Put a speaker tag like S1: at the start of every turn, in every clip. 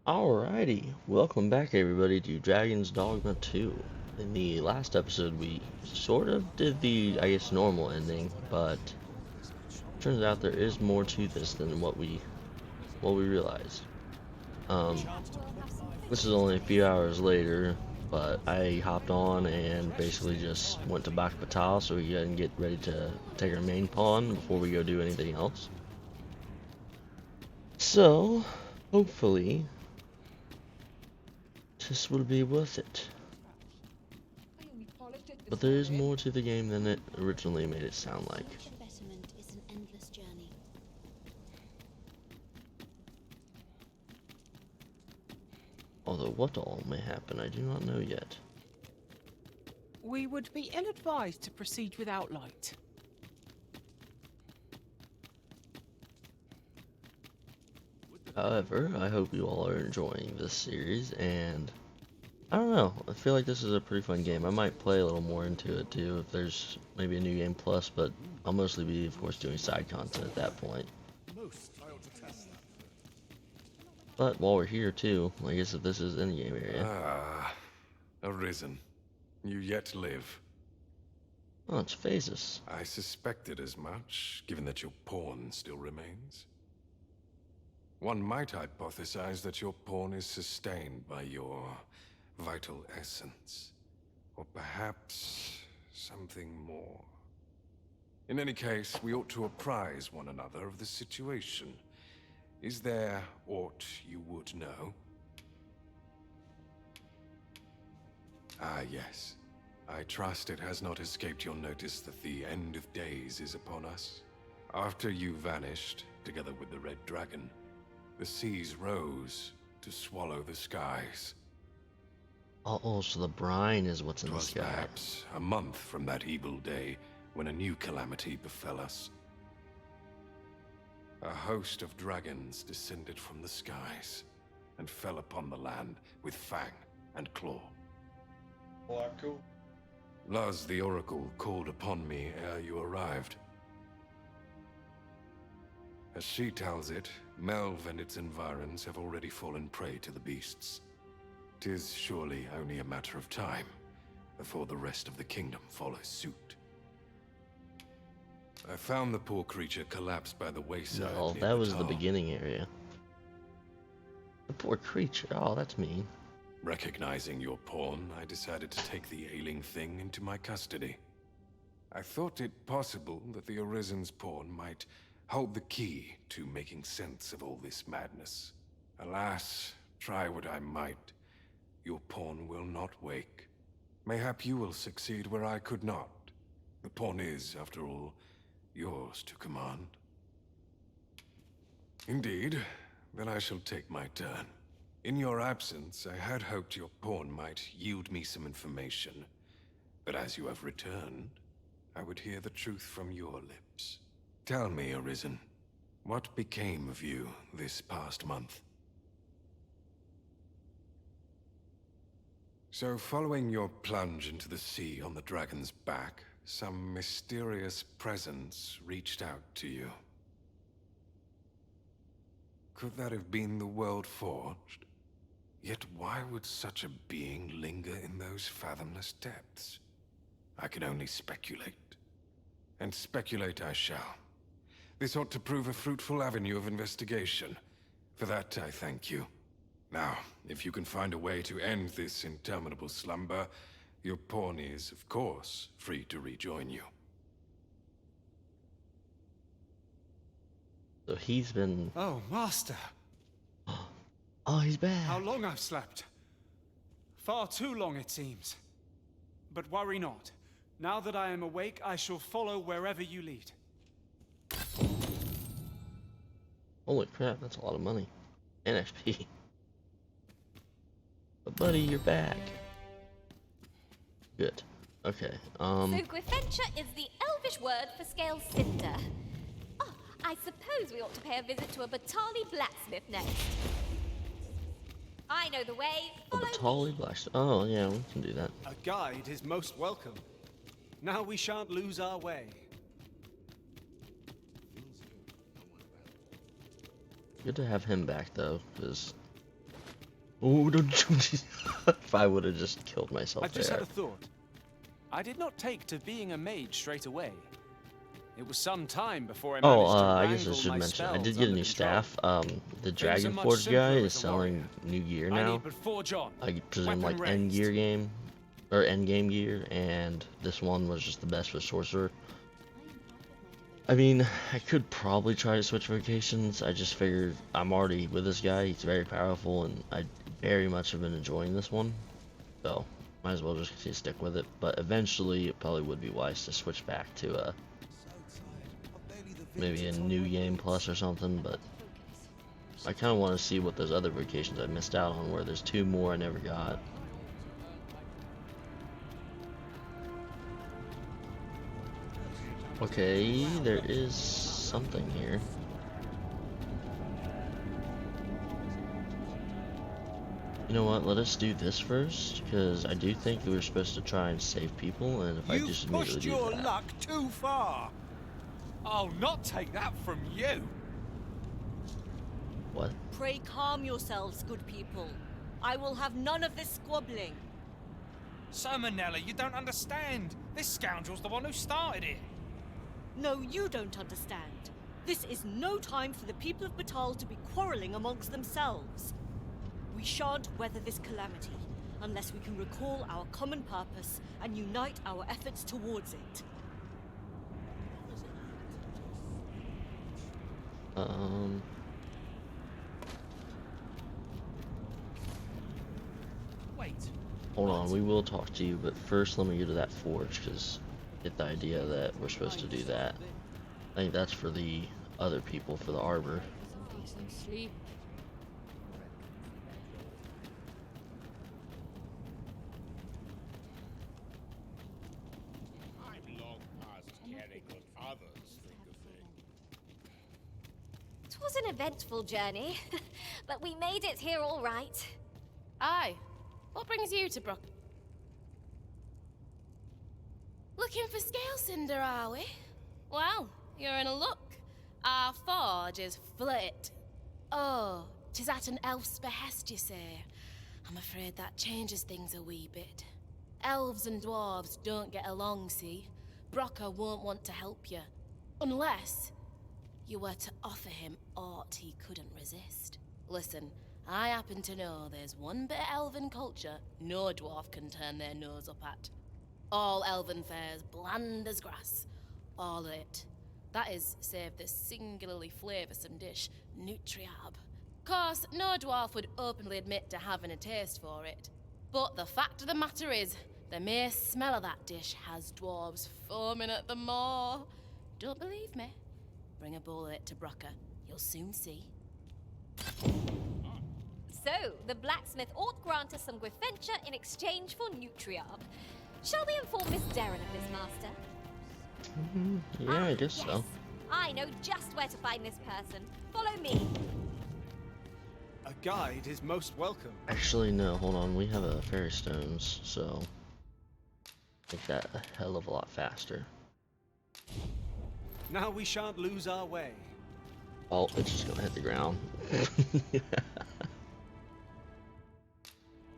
S1: Alrighty, welcome back everybody to Dragon's Dogma 2. In the last episode we sort of did the, I guess, normal ending, but turns out there is more to this than what we realized. Um, this is only a few hours later, but I hopped on and basically just went to Bak Batal so we can get ready to take our main pawn before we go do anything else. So, hopefully, this will be worth it. But there is more to the game than it originally made it sound like.
S2: Betterment is an endless journey.
S1: Although what all may happen, I do not know yet.
S3: We would be ill-advised to proceed without light.
S1: However, I hope you all are enjoying this series, and I don't know, I feel like this is a pretty fun game. I might play a little more into it too, if there's maybe a new game plus, but I'll mostly be, of course, doing side content at that point. But while we're here too, I guess if this is in the game area.
S4: Ah, Arisen. You yet live.
S1: Oh, it's Phases.
S4: I suspected as much, given that your pawn still remains. One might hypothesize that your pawn is sustained by your vital essence. Or perhaps something more. In any case, we ought to apprise one another of the situation. Is there aught you would know? Ah, yes. I trust it has not escaped your notice that the end of days is upon us. After you vanished, together with the Red Dragon, the seas rose to swallow the skies.
S1: Oh, so the brine is what's in the
S4: 'Twas
S1: sky.
S4: perhaps a month from that evil day when a new calamity befell us. A host of dragons descended from the skies and fell upon the land with fang and claw.
S5: Oracle.
S4: Luz the Oracle called upon me ere you arrived. As she tells it, Melve and its environs have already fallen prey to the beasts. 'Tis surely only a matter of time before the rest of the kingdom follows suit. I found the poor creature collapsed by the wayside.
S1: Well,
S4: near
S1: that was the
S4: tower.
S1: beginning area. The poor creature. Oh, that's mean.
S4: Recognizing your pawn, I decided to take the ailing thing into my custody. I thought it possible that the Arisen's pawn might hold the key to making sense of all this madness. Alas, try what I might, your pawn will not wake. Mayhap you will succeed where I could not. The pawn is, after all, yours to command. Indeed, then I shall take my turn. In your absence, I had hoped your pawn might yield me some information. But as you have returned, I would hear the truth from your lips. Tell me, Arisen, what became of you this past month? So, following your plunge into the sea on the dragon's back, some mysterious presence reached out to you. Could that have been the World Forged? Yet why would such a being linger in those fathomless depths? I can only speculate. And speculate I shall. This ought to prove a fruitful avenue of investigation. For that I thank you. Now, if you can find a way to end this interminable slumber, your pawn is, of course, free to rejoin you.
S1: So he's been.
S5: Oh, Master.
S1: Oh, he's back.
S5: How long I've slept. Far too long, it seems. But worry not. Now that I am awake, I shall follow wherever you lead.
S1: Holy crap, that's a lot of money. And XP. But buddy, you're back. Good. Okay,
S2: So Gryffenture is the elvish word for scale sifter. Oh, I suppose we ought to pay a visit to a Batali blacksmith next. I know the way.
S1: a
S2: Follow
S1: Batali
S2: me.
S1: Black. Oh, yeah, we can do that.
S5: A guide is most welcome. Now we shan't lose our way.
S1: Good to have him back, though, because Oh, don't you... If I would have just killed myself
S5: I've just
S1: there.
S5: had a thought. I did not take to being a mage straight away. It was some time before I managed to
S1: I guess I
S5: wrangle
S1: should
S5: my
S1: mention, I
S5: spells
S1: did get a
S5: under
S1: new
S5: control.
S1: staff. The
S5: Things are much
S1: Dragonforge guy
S5: simpler
S1: is
S5: as a
S1: selling new gear
S5: I
S1: now.
S5: need but forge on.
S1: I presume
S5: Weapon
S1: like end
S5: raised.
S1: gear game, or end game gear, and this one was just the best for sorcerer. I mean, I could probably try to switch vocations. I just figured I'm already with this guy. He's very powerful, and I very much have been enjoying this one. So, might as well just continue to stick with it. But eventually, it probably would be wise to switch back to maybe a new game plus or something. But I kind of want to see what those other vocations I missed out on, where there's 2 more I never got. Okay, there is something here. You know what, let us do this first, because I do think that we're supposed to try and save people, and if I just immediately
S6: pushed
S1: do
S6: your
S1: that...
S6: luck too far.
S5: I'll not take that from you.
S1: What?
S7: Pray calm yourselves, good people. I will have none of this squabbling.
S6: So, Manella, you don't understand. This scoundrel's the one who started it.
S7: No, you don't understand. This is no time for the people of Batal to be quarreling amongst themselves. We shan't weather this calamity unless we can recall our common purpose and unite our efforts towards it.
S6: Wait.
S1: Hold on, we will talk to you, but first let me get to that forge, because get the idea that we're supposed to do that. I think that's for the other people, for the arbor.
S2: Sleep.
S8: I'm long past caring what others think of me.
S2: It was an eventful journey, but we made it here all right.
S9: Aye. What brings you to Brook? Looking for Scale Cinder, are we? Well, you're in a look. Our forge is flit. Oh, 'tis at an elf's behest, you say. I'm afraid that changes things a wee bit. Elves and dwarves don't get along, see? Brocker won't want to help you. Unless you were to offer him aught he couldn't resist. Listen, I happen to know there's one bit of elven culture no dwarf can turn their nose up at. All elven fare's bland as grass. All of it. That is, save the singularly flavoursome dish, Nutriab. Course, no dwarf would openly admit to having a taste for it. But the fact of the matter is, the mere smell of that dish has dwarves foaming at the maw. Don't believe me? Bring a bowl of it to Brocker. You'll soon see.
S2: So, the blacksmith ought grant us some Gwyfenture in exchange for Nutriab. Shall we inform Miss Darren of this, Master?
S1: Yeah, I guess
S2: yes.
S1: so.
S2: I know just where to find this person. Follow me.
S5: A guide is most welcome.
S1: Actually, no, hold on, we have a fairy stones, so... make that a hell of a lot faster.
S5: Now we shan't lose our way.
S1: Oh, it's just gonna hit the ground.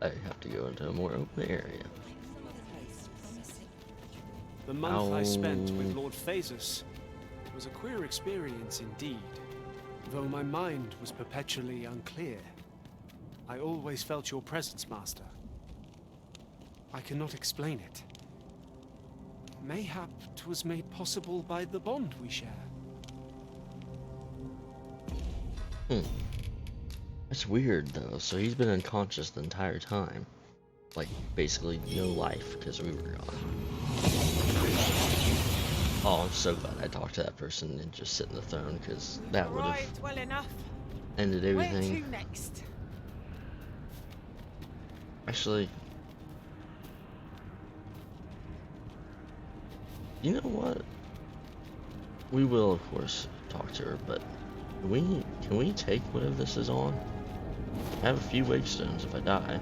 S1: I have to go into a more open area.
S5: The month I spent with
S1: Ow.
S5: Lord Phasus was a queer experience indeed. Though my mind was perpetually unclear, I always felt your presence, Master. I cannot explain it. Mayhap 'twas made possible by the bond we share.
S1: That's weird, though. So he's been unconscious the entire time. Like, basically no life, because we were gone. Oh, I'm so glad I talked to that person and just sit in the throne, because that would
S3: Right,
S1: have
S3: well enough.
S1: ended
S3: Where
S1: everything.
S3: to next?
S1: Actually, you know what? We will, of course, talk to her, but can we take whatever this is on? I have a few wake stones if I die.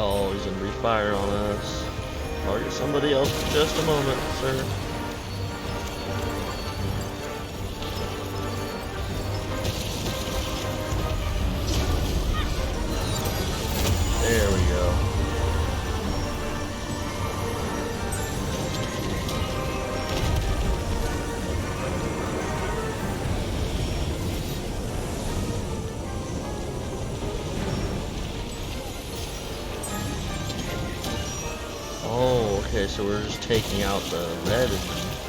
S1: Oh, he's gonna refire on us. Target somebody else for just a moment, sir. There we go. Oh, okay, so we're just taking out the red and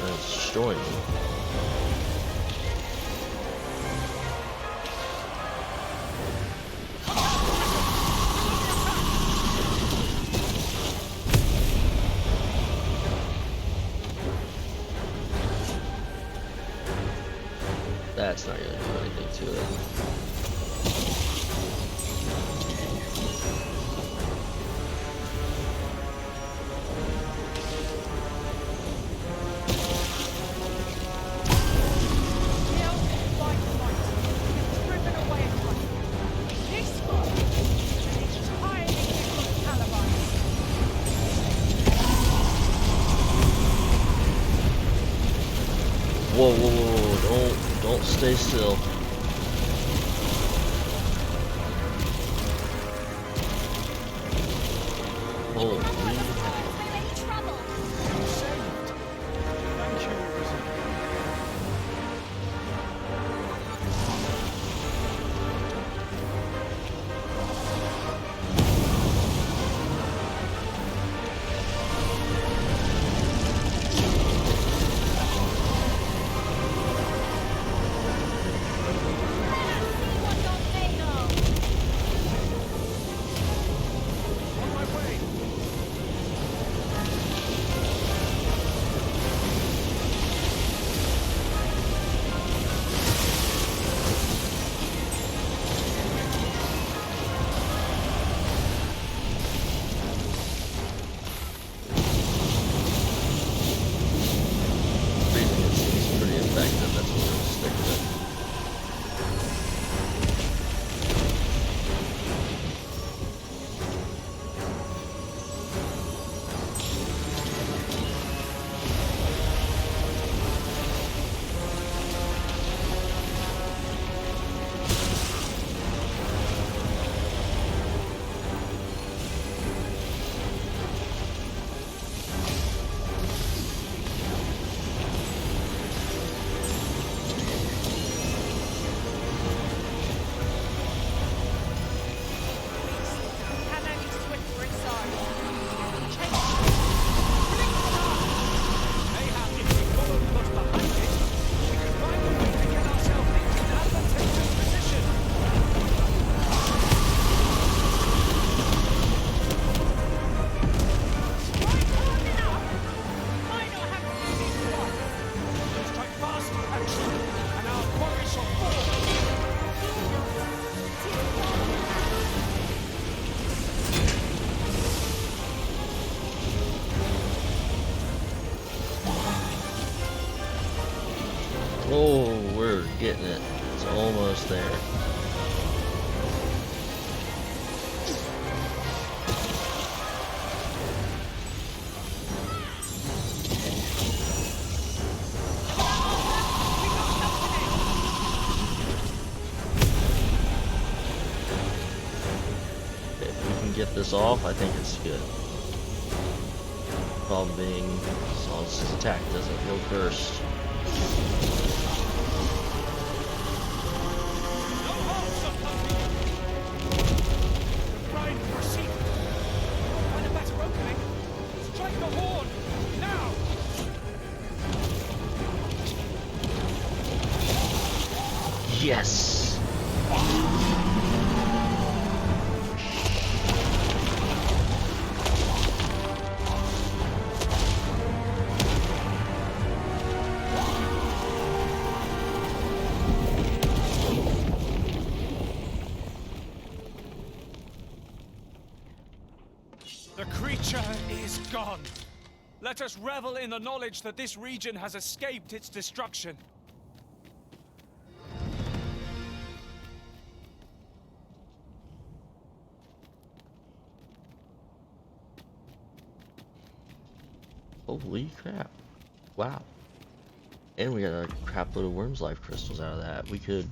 S1: it's destroying them. That's not gonna do anything to it. Whoa, whoa, whoa, don't stay still. Holy heck.
S2: We're in trouble.
S5: Thank you.
S2: What you're made of.
S5: On my way.
S1: Breathing it seems pretty effective, that's what we're gonna stick with.
S5: Mayhap, if we follow close behind it, we could find a way to get ourselves into an advantageous position. Strike fast and true, and our quarry shall fall.
S1: Oh, we're getting it. It's almost there. If we can get this off, I think it's good. Problem being, Saul's attack doesn't go first.
S5: No halt, Sir Ride, proceed. Find a better opening. Strike the horn, now!
S1: Yes!
S5: The creature is gone. Let us revel in the knowledge that this region has escaped its destruction.
S1: Holy crap. Wow. And we got a crap load of Worm's Life crystals out of that. We could,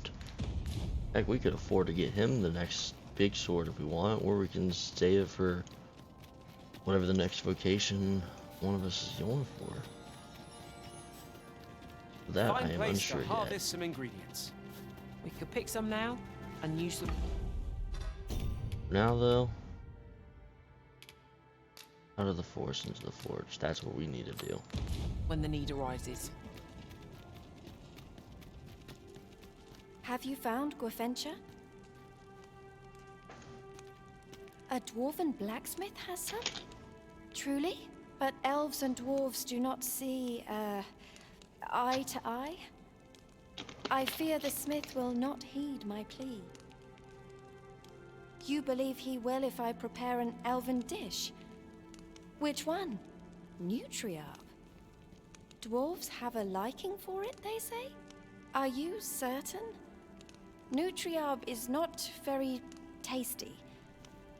S1: heck, we could afford to get him the next big sword if we want, or we can save it for whatever the next vocation one of us is going for. That I
S5: Fine
S1: am
S5: place
S1: unsure
S5: to
S1: yet.
S5: harvest some ingredients.
S3: We could pick some now and use them.
S1: Now though, out of the forest into the forge. That's what we need to do.
S3: When the need arises.
S10: Have you found Gwefencha? A dwarven blacksmith has some? Truly? But elves and dwarves do not see, eye to eye? I fear the smith will not heed my plea. You believe he will if I prepare an elven dish? Which one? Nutriarb. Dwarves have a liking for it, they say? Are you certain? Nutriarb is not very tasty.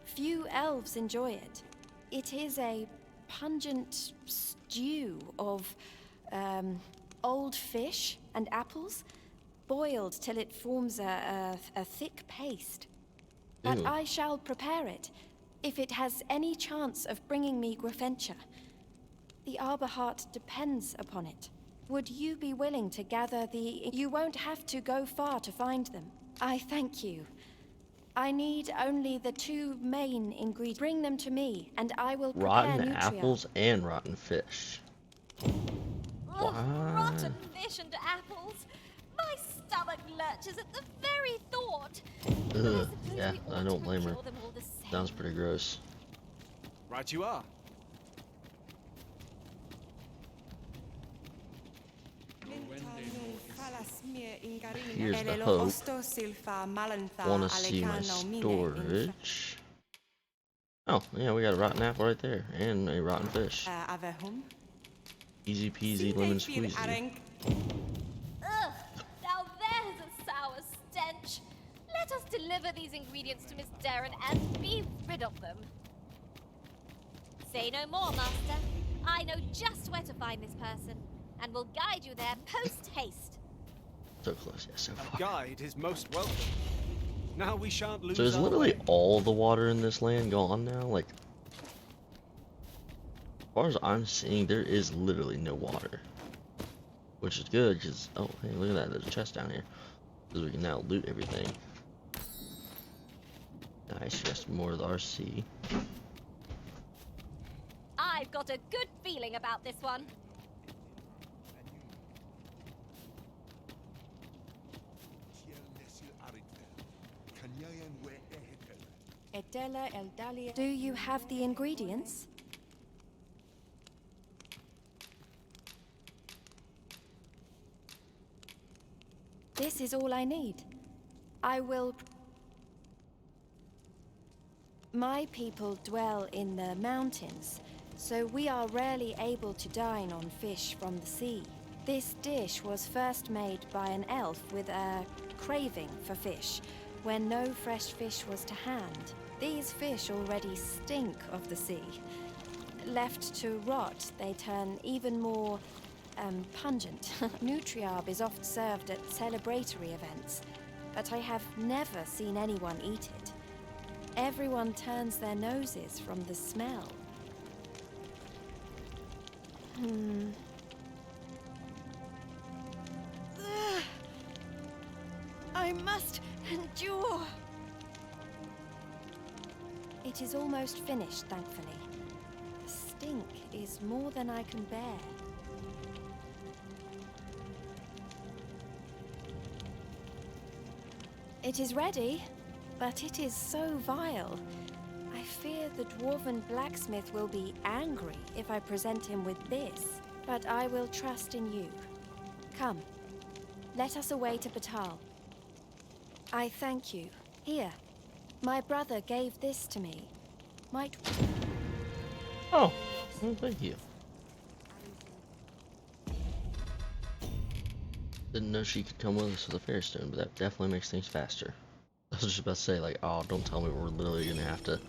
S10: Few elves enjoy it. It is a pungent stew of old fish and apples, boiled till it forms a thick paste. But
S1: Ew.
S10: I shall prepare it, if it has any chance of bringing me Gwefencha. The Arbor Heart depends upon it. Would you be willing to gather the... You won't have to go far to find them. I thank you. I need only the two main ingredients. Bring them to me, and I will prepare
S1: Rotten
S10: Nutriarb.
S1: apples and rotten fish.
S2: Ugh,
S1: What?
S2: rotten fish and apples. My stomach lurches at the very thought. But I
S1: Ugh,
S2: suppose
S1: yeah,
S2: we
S1: I
S2: ought
S1: don't
S2: to
S1: blame her.
S2: procure them all the same.
S1: Sounds pretty gross.
S5: Right you are.
S1: Here's the hope. Wanna see my storage? Oh, yeah, we got a rotten apple right there, and a rotten fish. Easy peasy lemon squeezy.
S2: Ugh, now there's a sour stench. Let us deliver these ingredients to Miss Darren and be rid of them. Say no more, Master. I know just where to find this person, and will guide you there post-haste.
S1: So close, yeah, so
S5: A
S1: far.
S5: guide is most welcome. Now we shan't lose
S1: So is
S5: our
S1: literally
S5: way.
S1: all the water in this land gone now? Like, as far as I'm seeing, there is literally no water. Which is good, because, oh, hey, look at that, there's a chest down here. Because we can now loot everything. Nice, just more of the RC.
S2: I've got a good feeling about this one.
S10: Do you have the ingredients? This is all I need. I will... My people dwell in the mountains, so we are rarely able to dine on fish from the sea. This dish was first made by an elf with a craving for fish, when no fresh fish was to hand. These fish already stink of the sea. Left to rot, they turn even more pungent. Nutriarb is oft served at celebratory events, but I have never seen anyone eat it. Everyone turns their noses from the smell. I must endure. It is almost finished, thankfully. The stink is more than I can bear. It is ready, but it is so vile. I fear the dwarven blacksmith will be angry if I present him with this, but I will trust in you. Come, let us away to Batal. I thank you. Here, my brother gave this to me. Might...
S1: Oh, well, thank you. Didn't know she could come with us with a fair stone, but that definitely makes things faster. I was just about to say, like, oh, don't tell me we're literally gonna have to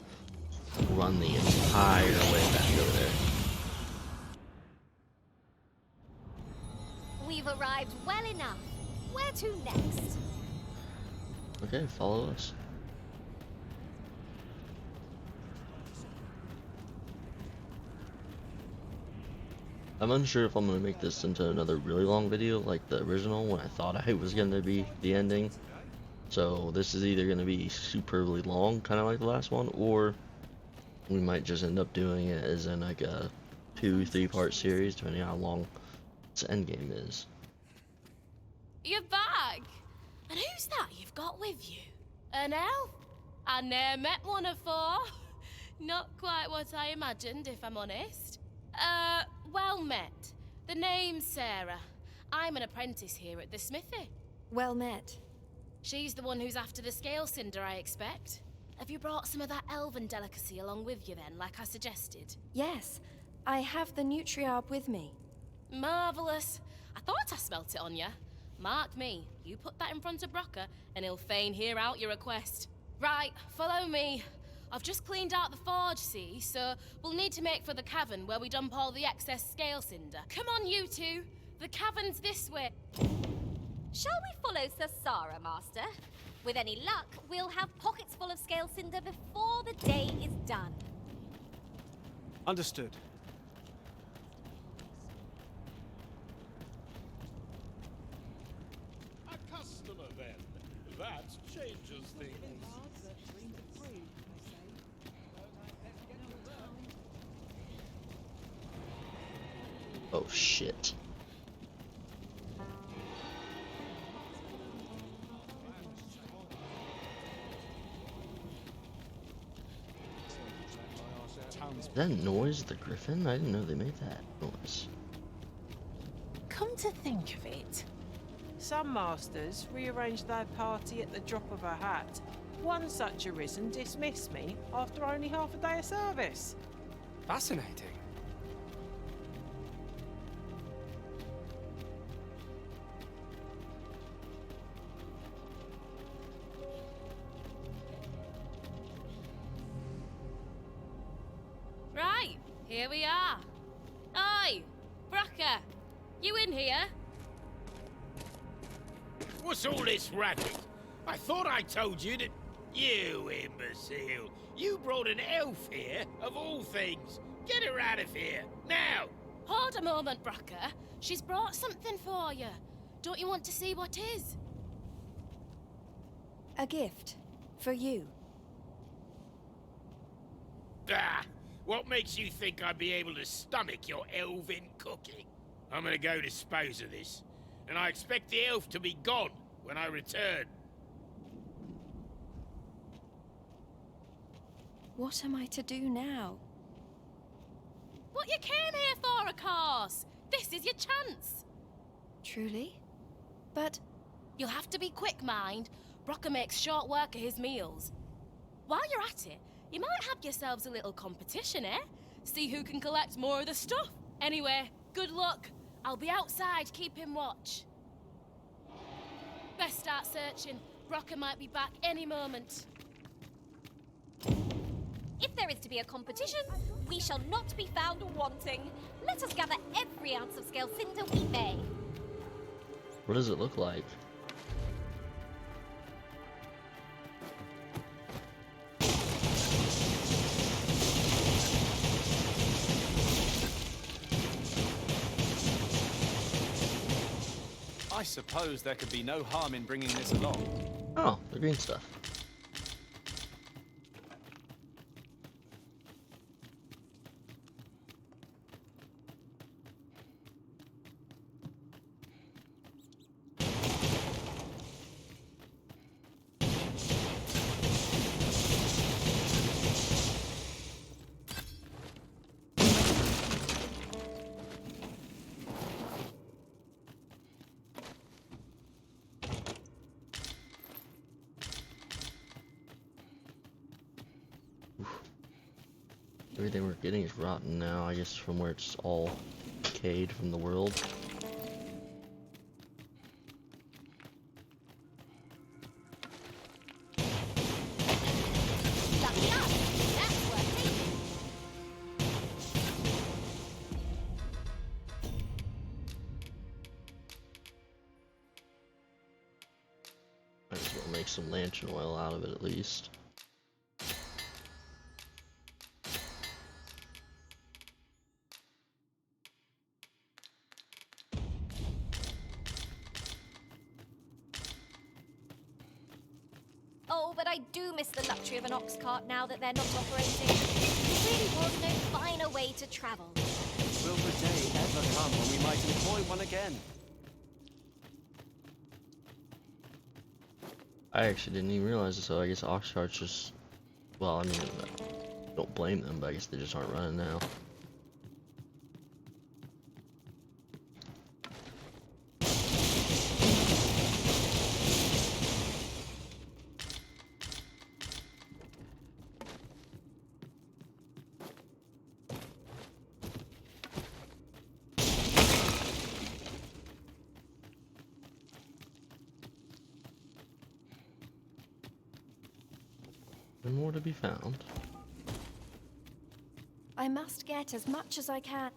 S1: run the entire way back over there.
S2: arrived well enough. Where to next?
S1: Okay, follow us. I'm unsure if I'm going to make this into another really long video like the original when I thought I was going to be the ending. So this is either going to be superly long, kind of like the last one, or we might just end up doing it as in like a 2-3 part series, depending on how long its endgame is.
S9: You're back! And who's that you've got with you? An elf? I ne'er met one afore. Not quite what I imagined, if I'm honest. Well met. The name's Sarah. I'm an apprentice here at the smithy.
S10: Well met.
S9: She's the one who's after the scale cinder, I expect. Have you brought some of that elven delicacy along with you then, like I suggested?
S10: Yes, I have the Nutriarb with me.
S9: Marvellous. I thought I smelt it on you. Mark me, you put that in front of Brocker, and he'll fain hear out your request. Right, follow me. I've just cleaned out the forge, see, so we'll need to make for the cavern where we dump all the excess scale cinder. Come on, you two. The cavern's this way.
S2: Shall we follow Sir Sarah, Master? With any luck, we'll have pockets full of scale cinder before the day is done.
S5: Understood.
S8: A customer, then. That changes things.
S1: Oh shit. Is that noise the griffin? I didn't know they made that noise.
S3: Come to think of it, some masters rearrange their party at the drop of a hat. One such arisen dismissed me after only half a day of service.
S5: Fascinating.
S9: Right, here we are. Oi, Brocker, you in here?
S8: What's all this racket? I thought I told you that... You imbecile! You brought an elf here, of all things! Get her out of here, now!
S9: Hold a moment, Brocker. She's brought something for you. Don't you want to see what is?
S10: A gift. For you.
S8: Ah! What makes you think I'd be able to stomach your elven cooking? I'm gonna go dispose of this, and I expect the elf to be gone when I return.
S10: What am I to do now?
S9: What you came here for, of course. This is your chance.
S10: Truly? But
S9: You'll have to be quick, mind. Brocker makes short work of his meals. While you're at it, you might have yourselves a little competition, eh? See who can collect more of the stuff. Anyway, good luck. I'll be outside keeping watch. Best start searching. Brocker might be back any moment.
S2: If there is to be a competition, we shall not be found wanting. Let us gather every ounce of scale cinder we may.
S1: What does it look like?
S5: I suppose there could be no harm in bringing this along.
S1: Oh, the green stuff. Everything we're getting is rotten now, I guess, from where it's all decayed from the world.
S2: Lucky us. That's working.
S1: We'll make some lantern oil out of it at least.
S2: Oh, but I do miss the luxury of an ox cart now that they're not operating. There really was no finer way to travel.
S5: Will the day ever come when we might employ one again?
S1: I actually didn't even realize this, so I guess ox carts just, well, I mean, don't blame them, but I guess they just aren't running now. More to be found.
S10: I must get as much as I can.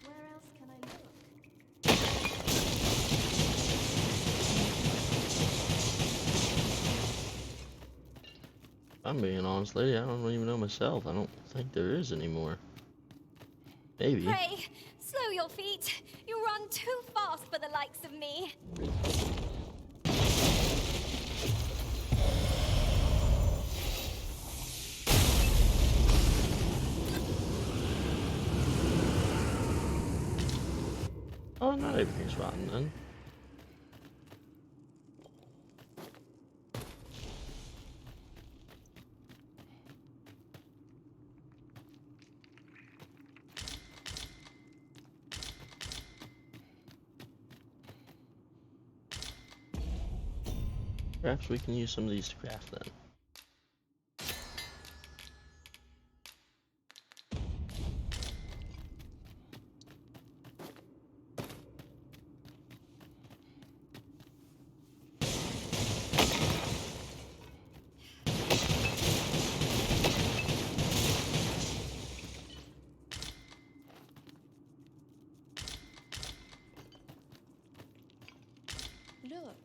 S10: Where else can I look?
S1: I'm being honest, lady, I don't even know myself. I don't think there is anymore. Maybe.
S2: Pray, slow your feet. You run too fast for the likes of me.
S1: Oh, not everything's rotten then. Perhaps we can use some of these to craft then.
S10: Look.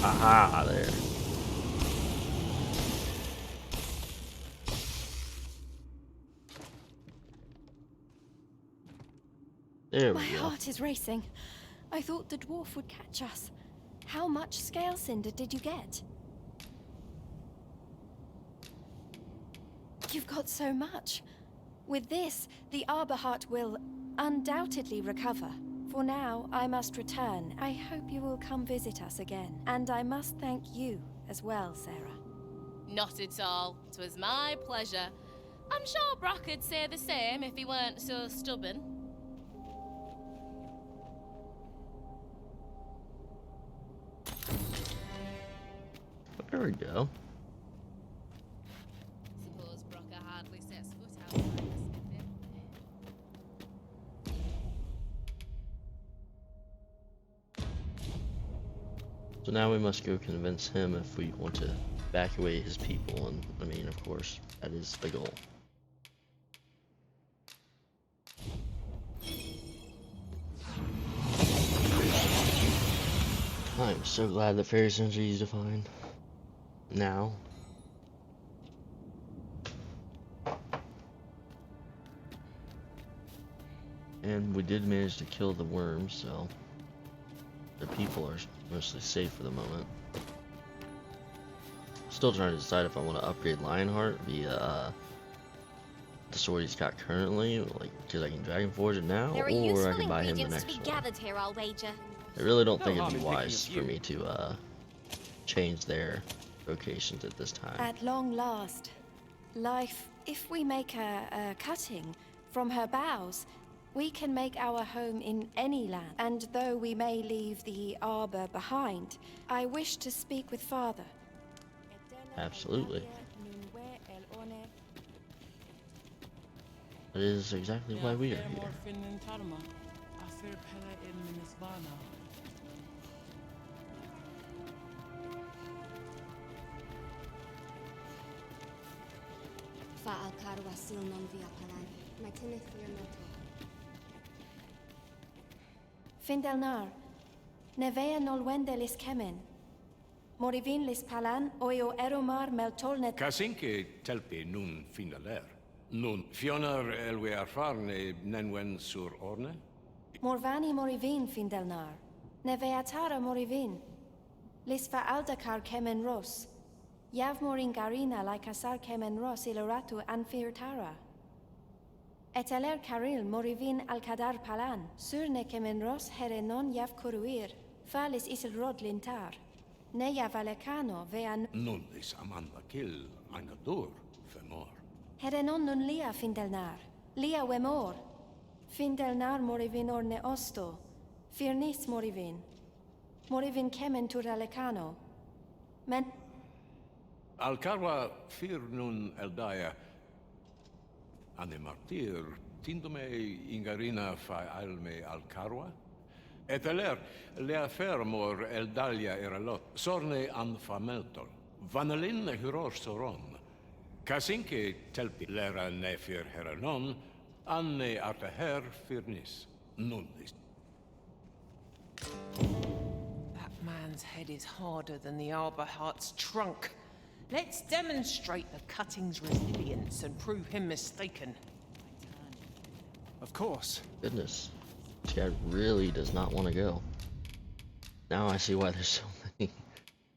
S1: Aha, there. There we
S10: My
S1: go.
S10: heart is racing. I thought the dwarf would catch us. How much scale cinder did you get? You've got so much. With this, the Arbor Heart will undoubtedly recover. For now, I must return. I hope you will come visit us again. And I must thank you as well, Sarah.
S9: Not at all. 'Twas my pleasure. I'm sure Brock would say the same if he weren't so stubborn.
S1: There we go.
S9: Suppose Brock hardly sets foot outside the city.
S1: So now we must go convince him if we want to evacuate his people, and I mean, of course, that is the goal. I'm so glad that fairy stones are easy to find. Now. And we did manage to kill the worms, so the people are mostly safe for the moment. Still trying to decide if I want to upgrade Lionheart via the sword he's got currently, like because I can Dragon Forge it now,
S2: There are
S1: or I
S2: useful
S1: can buy him the
S2: ingredients to
S1: next
S2: be
S1: one.
S2: gathered here, I'll wager.
S1: I really don't
S5: No
S1: think
S5: harm
S1: it'd be
S5: in picking
S1: wise
S5: a
S1: for
S5: few.
S1: me to change their vocations at this time.
S10: At long last, life, if we make a cutting from her boughs, we can make our home in any land. And though we may leave the arbor behind, I wish to speak with Father.
S1: Absolutely. That is exactly why we are here.
S10: Findelnar, nevea nolwendelis kemen. Morivin lis palan oio eromar meltolnet.
S4: Kasinke telpi nun finaler. Nun fionar elwe arfarne nenwen sur orne?
S10: Morvani morivin findelnar. Nevea tara morivin. Lis fa aldakar kemen ros. Yav morin garina like asar kemen ros iloratu anfir tara. Eteler caril morivin alcadar palan. Surne kemen ros herenon yav kuruir. Falis isil rod lintar. Neja valecano vean.
S4: Nun is amanda kill anadur femor.
S10: Herenon nun lia findelnar. Lia wemor. Findelnar morivin orne osto. Firnis morivin. Morivin kemen turalecano. Men.
S4: Alcarwa fir nun eldaya. Ane martir tindome ingarina fa alme alcarwa? Eteler, lea fermor eldalia eralot, sorne an fameltol. Vanelin hyror soron. Kasinke telpi lera nefir heranon, anne arteher firnis. Nundis.
S3: That man's head is harder than the Arbor Heart's trunk. Let's demonstrate the cutting's resilience and prove him mistaken.
S5: Of course.
S1: Goodness. This guy really does not want to go. Now I see why there's so many.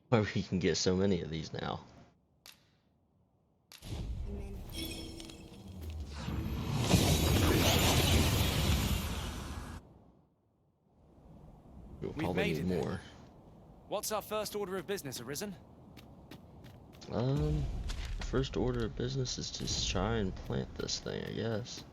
S1: Why we can get so many of these now. We'll
S5: We've
S1: probably
S5: made
S1: need
S5: it.
S1: more.
S5: What's our first order of business, Arisen?
S1: First order of business is to try and plant this thing, I guess.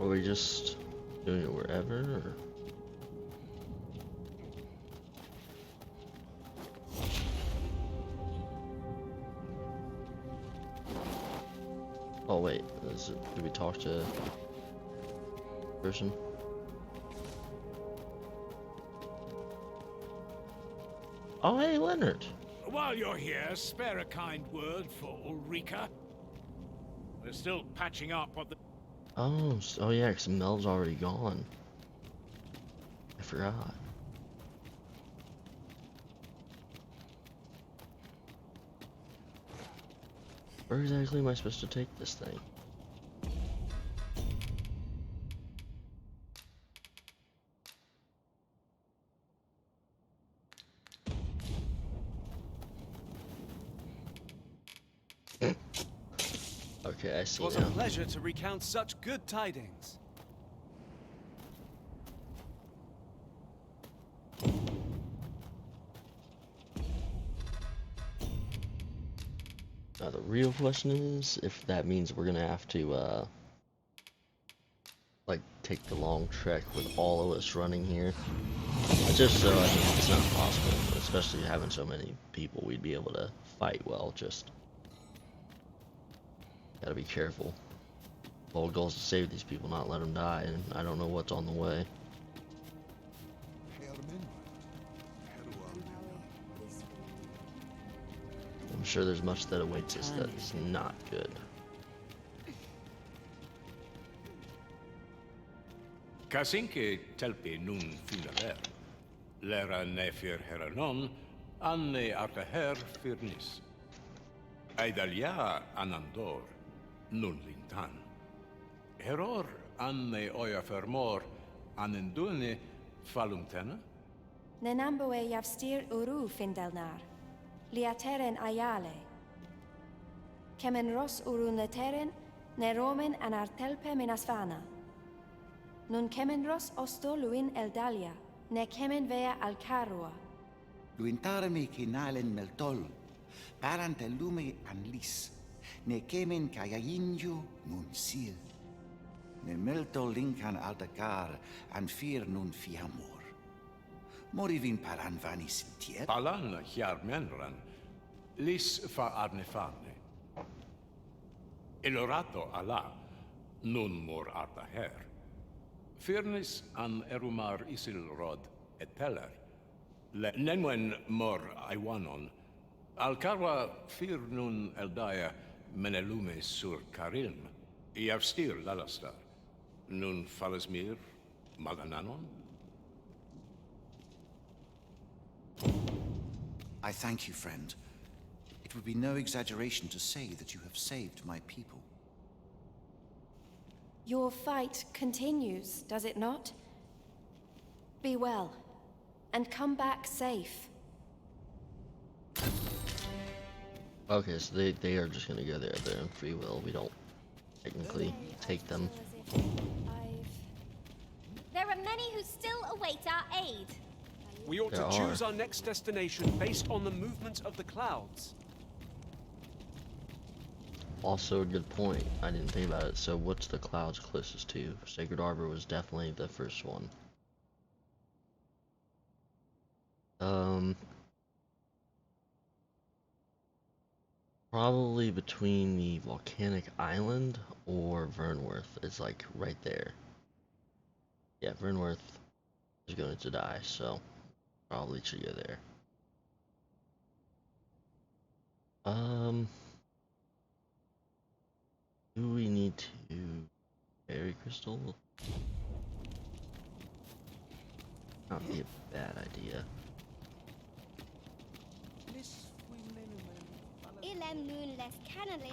S1: Are we just doing it wherever, or? Oh wait, did we talk to person? Oh hey, Leonard.
S8: While you're here, spare a kind word for Ulrika. We're still patching up on the...
S1: Oh yeah, because Mel's already gone. I forgot. Where exactly am I supposed to take this thing? Okay, I see
S5: It was
S1: now.
S5: a pleasure to recount such good tidings.
S1: Now the real question is if that means we're gonna have to like take the long trek with all of us running here. But just so I mean it's not possible, especially having so many people we'd be able to fight well, just gotta be careful. The whole goal is to save these people, not let them die, and I don't know what's on the way. I'm sure there's much that awaits us that is not good.
S4: Kasinke telpi nun finaler. Lera nefir heranon, anne arteher firnis. Eidalia anandor, nun lintan. Heror anne oia fermor, anendune falumtena?
S10: Nenamboe javstir uru findelnar. Liateren ayale. Kemen ros uru neteren, ne romen an artelpe minasvana. Nun kemenros osto luin eldalia, ne kemen vea alcarua.
S11: Luintarmi kinalen meltol, parante lume an lis, ne kemen kayayinju nun sil. Ne meltol linkan altacar an fir nun fiamor. Morivin paran vanis tiep.
S12: Palan chiarmenran, lis fa arnefane. Elorato ala, nun mor arta her. Firnis an erumar isil rod et peller. Le nenwen mor aiwanon. Alcarwa fir nun eldaya menelume sur carilm. Iavstir lalastar. Nun falasmir magananon.
S11: I thank you, friend. It would be no exaggeration to say that you have saved my people.
S10: Your fight continues, does it not? Be well, and come back safe.
S1: Okay, so they are just gonna go there of their own free will. We don't technically take them.
S2: There are many who still await our aid.
S5: We ought
S1: There
S5: to choose
S1: are.
S5: our next destination based on the movement of the clouds.
S1: Also a good point. I didn't think about it. So what's the clouds closest to? Sacred Arbor was definitely the first one. Probably between the volcanic island or Vernworth. It's like right there. Yeah, Vernworth is going to die, so probably should go there. Do we need to berry crystal? Not be a bad idea.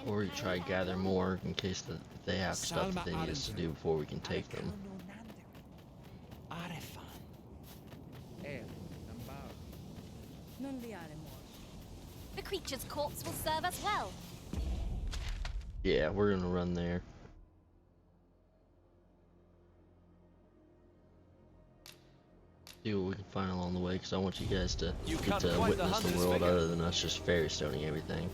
S1: Or we try to gather more in case that they have stuff that they need us to do before we can take them.
S2: The creature's corpse will serve us well.
S1: Yeah, we're gonna run there. See what we can find along the way, because I want you guys to get to witness the world other than us just fairy stoning everything.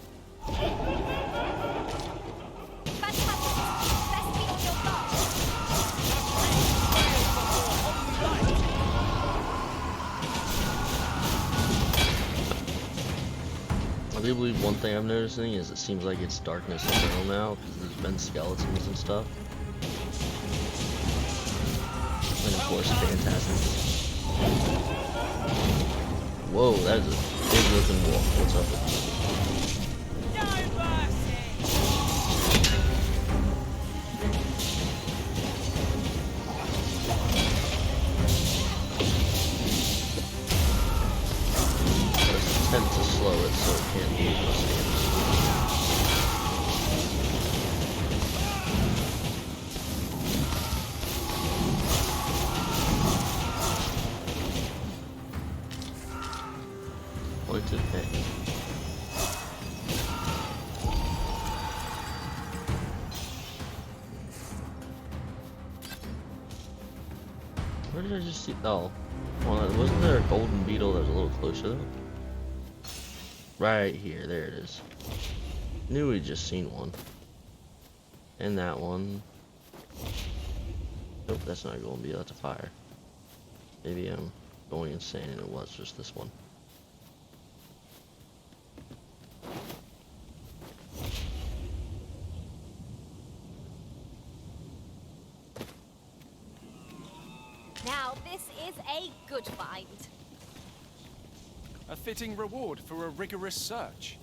S1: I do believe one thing I'm noticing is it seems like it's darkness eternal now, because there's been skeletons and stuff. And of course, phantasms. Whoa, that is a big looking wolf. What's up with this? Tend to slow it so it can't do as much damage. Pointed head. Where did I just see? Oh, well, wasn't there a golden beetle that was a little closer though? Right here, there it is. Knew we'd just seen one. And that one. Nope, that's not a golden beetle, that's a fire. Maybe I'm going insane and it was just this one.
S2: Now this is a good find.
S5: A fitting reward for a rigorous search.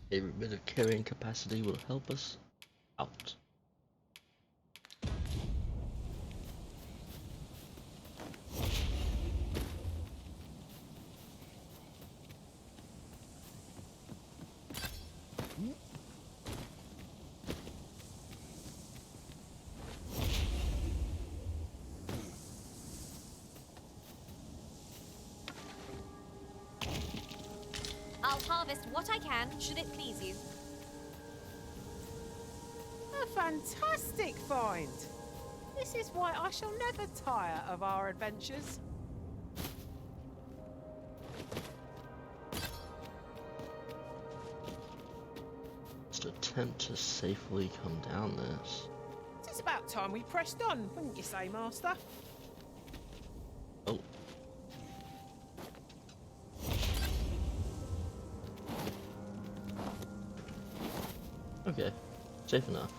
S1: Every bit of carrying capacity will help us out.
S2: I'll harvest what I can, should it please you.
S3: A fantastic find! This is why I shall never tire of our adventures.
S1: Just attempt to safely come down this.
S3: It's about time we pressed on, wouldn't you say, Master?
S1: Oh. Okay, safe enough.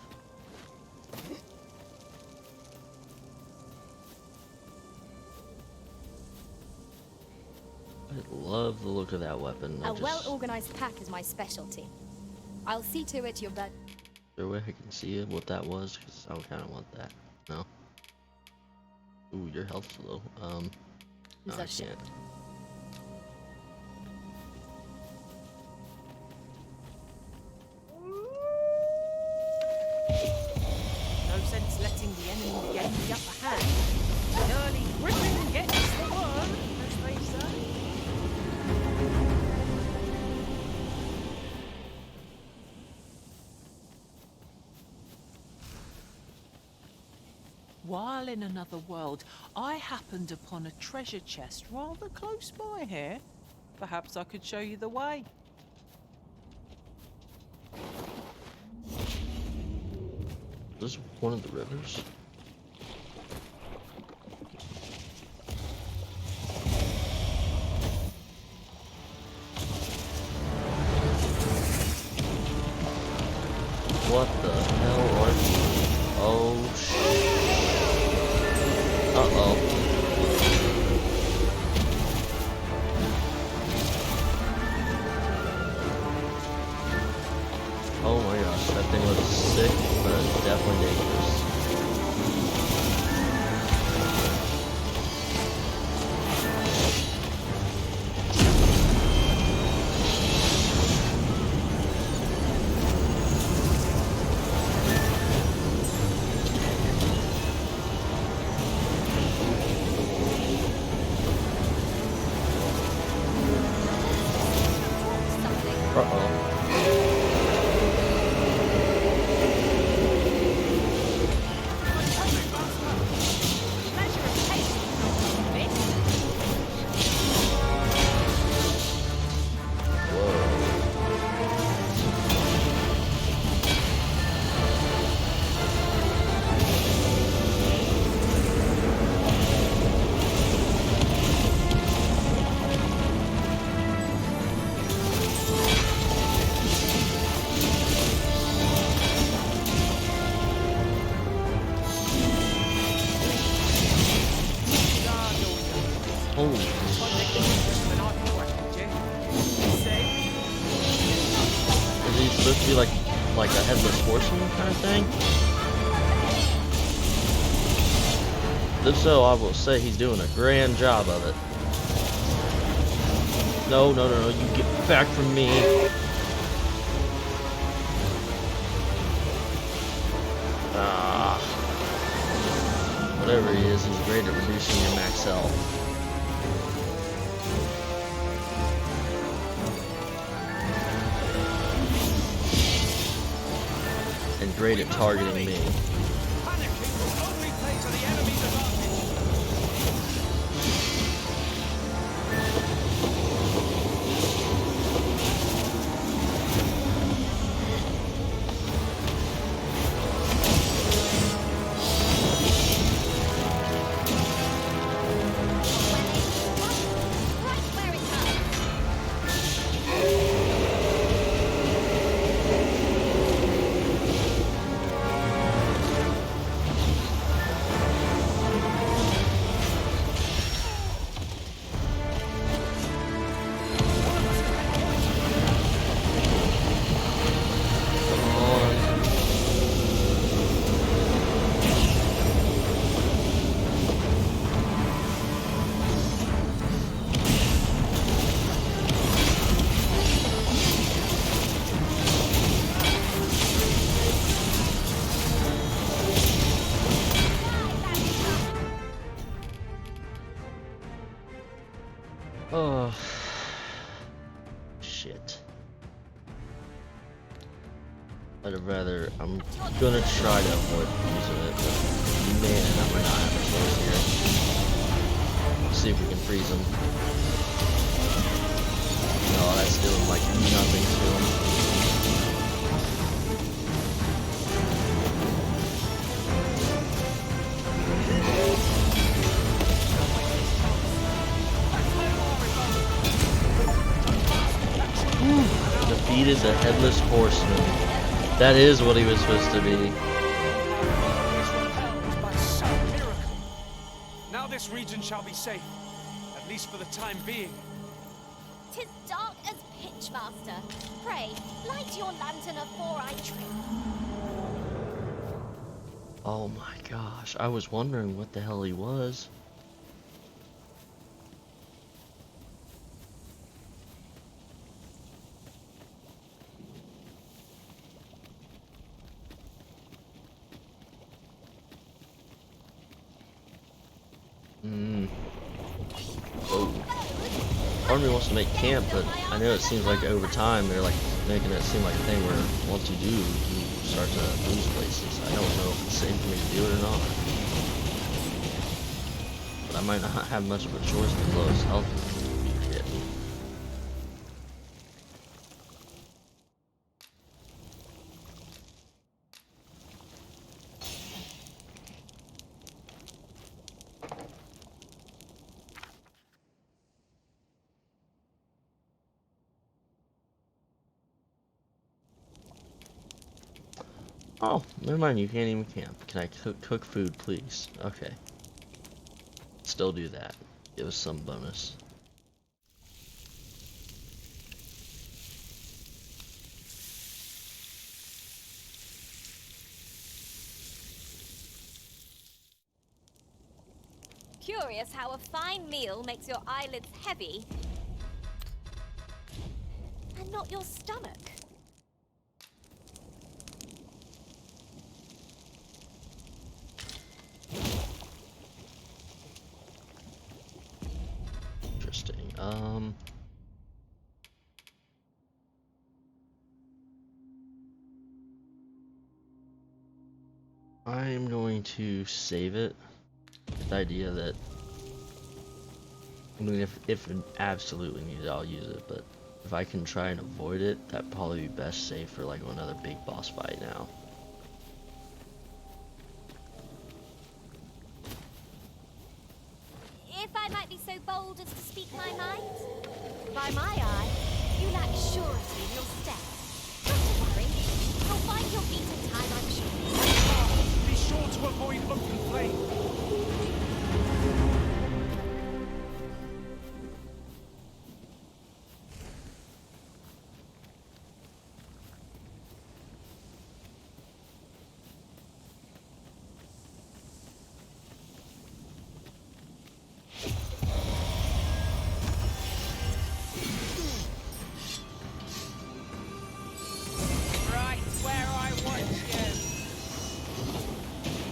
S1: I love the look of that weapon.
S2: A well-organized pack is my specialty. I'll see to it you're bed.
S1: Is there a way I can see what that was? Because I kind of want that. No? Ooh, your health's low. No, I can't.
S3: No sense letting the enemy get the upper hand. An early griffin gets the worm, as they say. While in another world, I happened upon a treasure chest rather close by here. Perhaps I could show you the way.
S1: Is this one of the rivers? What the hell are you? Oh shit. Uh-oh. Oh my gosh, that thing looks sick, but it's definitely dangerous. Supposed to be like a headless horseman kind of thing? If so, I will say he's doing a grand job of it. No, no, no, no, you get back from me. Ah. Whatever he is, he's great at reducing your max health. And great at targeting me. I'm gonna try to avoid using it, but man, I might not have a choice here. Let's see if we can freeze him. No, that's doing like nothing to him. Defeated the Headless Horseman. That is what he was supposed to be.
S5: Now this region shall be safe, at least for the time being.
S2: 'Tis dark as pitch, master. Pray, light your lantern afore I trip.
S1: Oh my gosh, I was wondering what the hell he was. Oh. Part of me wants to make camp, but I know it seems like over time they're like making it seem like a thing where once you do, you start to lose places. I don't know if it's safe for me to do it or not. But I might not have much of a choice with the lowest health you're getting. Oh, never mind, you can't even camp. Can I cook food, please? Okay. Still do that. Give us some bonus.
S2: Curious how a fine meal makes your eyelids heavy and not your stomach.
S1: Interesting. I'm going to save it. The idea that, I mean, if it absolutely needed, I'll use it, but if I can try and avoid it, that'd probably be best safe for like another big boss fight now.
S2: If I might be so bold as to speak my mind, by my eye, you lack surety in your steps. Not to worry, you'll find your feet in time, I'm sure.
S5: Be sure to avoid open flame.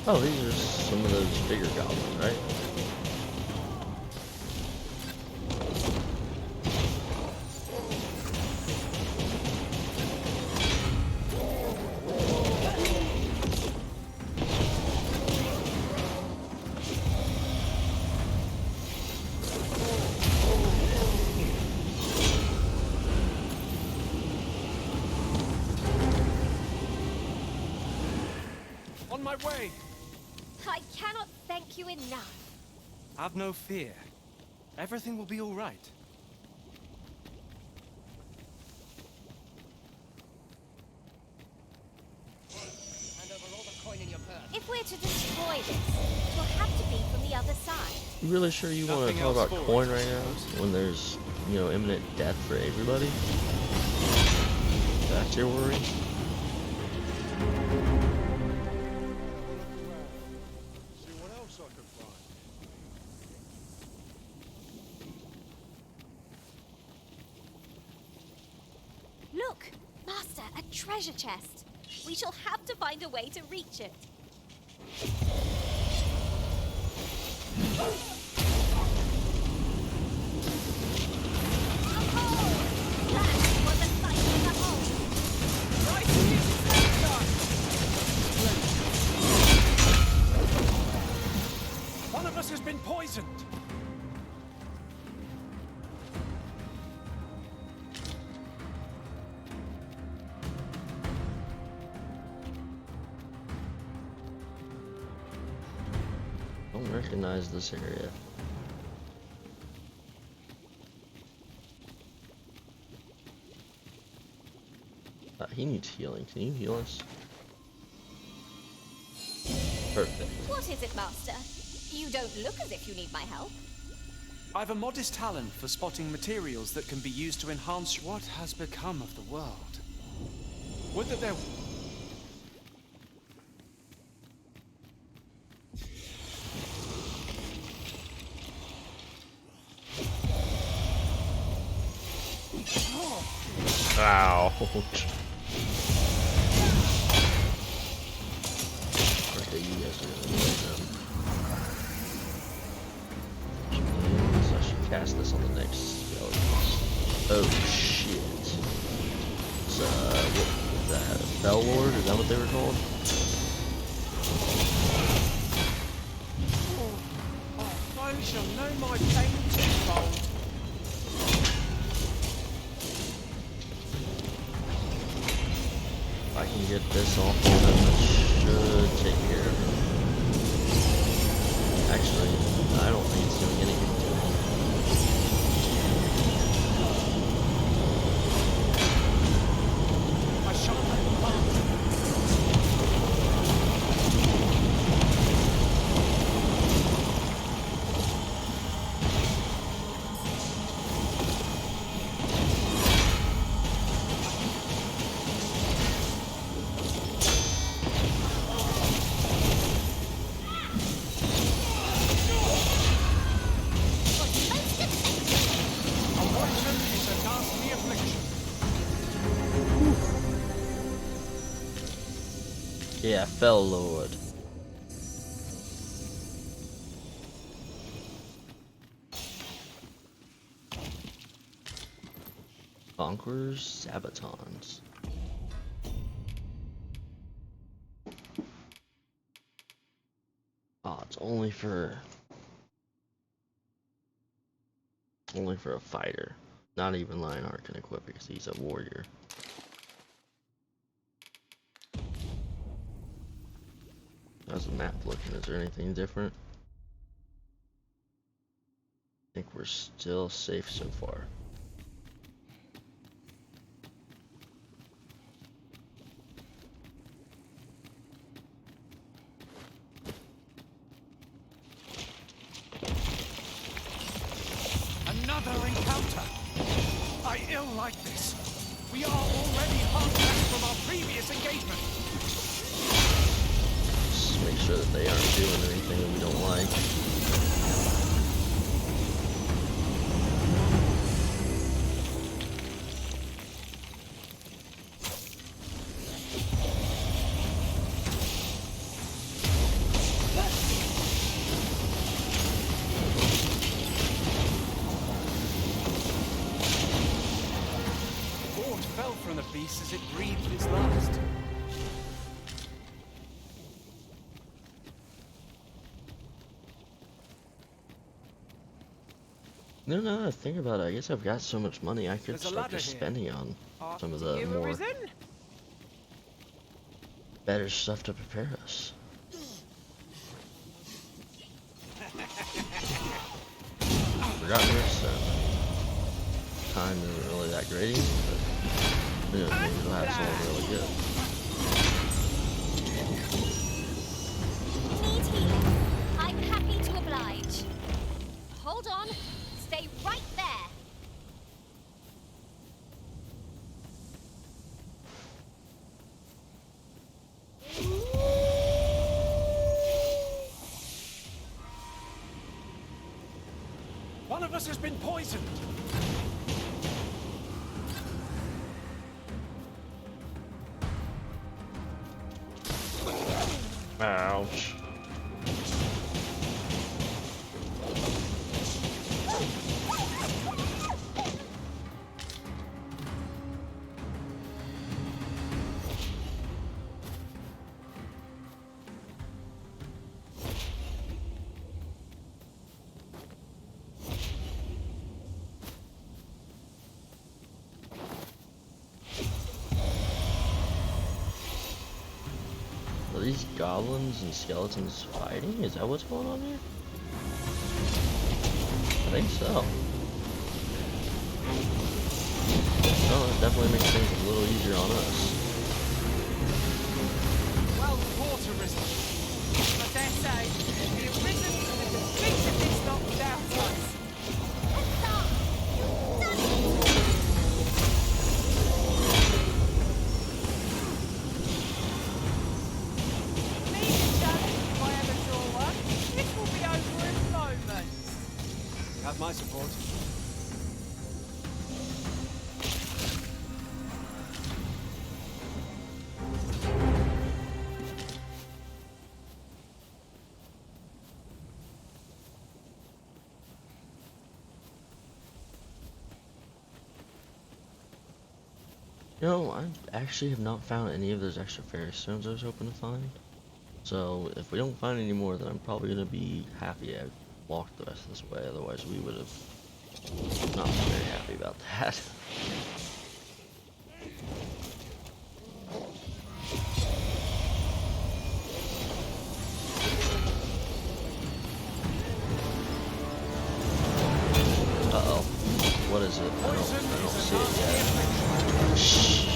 S1: Oh, these are some of those bigger goblins, right?
S5: On my way!
S2: I cannot thank you enough.
S5: Have no fear. Everything will be all right.
S2: If we're to destroy this, it will have to be from the other side.
S1: You really sure you want to talk about coin right now when there's, you know, imminent death for everybody? That's your worry?
S2: Look, Master, a treasure chest. We shall have to find a way to reach it. A hole! That was a sight of a hole! Right here,
S1: Don't recognize this area. He needs healing. Can you heal us? Perfect.
S2: What is it, Master? You don't look as if you need my help.
S5: I've a modest talent for spotting materials that can be used to enhance what has become of the world. Would that there...
S1: Ouch. Okay, you guys are gonna need them. So I should cast this on the next skeleton. Oh shit. It's what was that? A Fell Lord? Is that what they were called?
S3: I shall know my pain twofold.
S1: If I can get this off of them, it should take care of it. Actually, I don't think it's doing anything to it.
S5: I shot them apart.
S1: Yeah, Fell Lord. Conquerors, Sabatons. Oh, it's only for a fighter. Not even Lionheart can equip it because he's a warrior. How's the map looking? Is there anything different? I think we're still safe so far.
S5: Another encounter! I ill like this. We are already hard pressed from our previous engagement.
S1: Just make sure that they aren't doing anything that we don't like.
S5: Fort fell from the beast as it breathed its last.
S1: No, no, think about it. I guess I've got so much money I could
S5: There's a
S1: start
S5: ladder
S1: just
S5: here.
S1: spending on some of
S3: Do
S1: the
S3: you
S1: more
S3: arisen?
S1: better stuff to prepare us. Forgot this, so time isn't really that great, but you know, maybe we'll have someone really good.
S2: Need healing. I'm happy to oblige. Hold on. Stay right there.
S5: One of us has been poisoned.
S1: Ouch. Are these goblins and skeletons fighting? Is that what's going on here? I think so. Oh, that definitely makes things a little easier on us.
S3: Well, water risen. I dare say, the arisen and defeated this lot without us. Leave it done, if I ever saw one. This will be over in moments.
S5: Have my support.
S1: You know, I actually have not found any of those extra fairy stones I was hoping to find. So if we don't find any more, then I'm probably going to be happy I walked the rest of this way. Otherwise, we would have not been very happy about that. Uh-oh. What is it? I don't see it yet. Shh.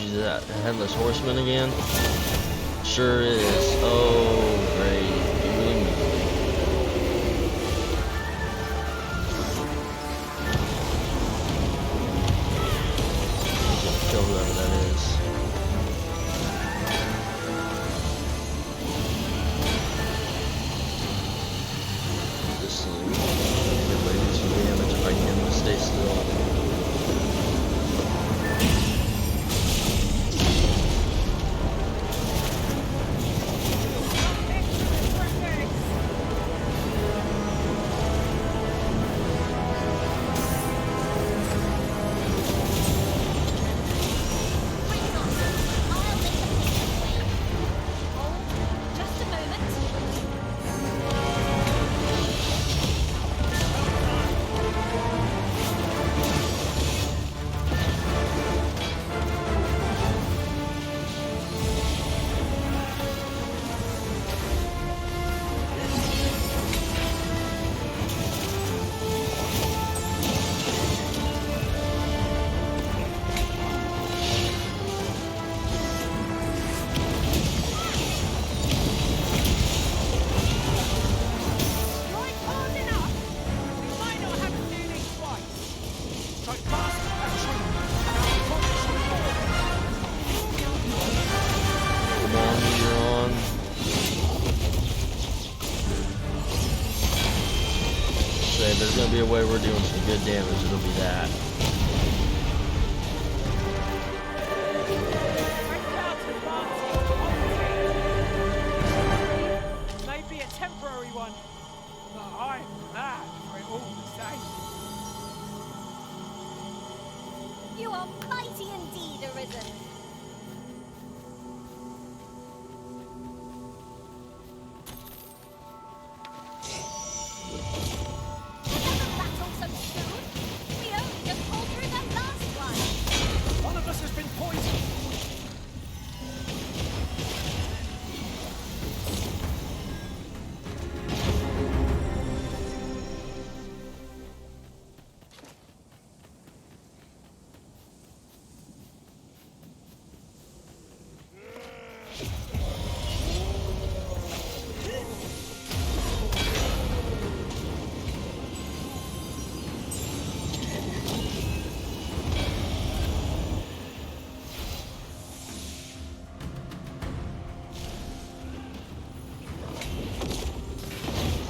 S1: Is that a headless horseman again? Sure is. Oh, great. Really mean. He's gonna kill whoever that is. This seems everybody do some damage if I can get him to stay still.
S2: Just a moment.
S3: Strike hard enough. We might not have to do this twice. Strike fast and true. Now focus on forward.
S1: Come on, you're on. Say, there's gonna be a way we're doing some good damage. It'll be that.
S3: Maybe a temporary one, but I'm glad for it all the same.
S2: You are mighty indeed, Arisen. Another battle so soon? We only just pulled through that last one.
S5: One of us has been poisoned.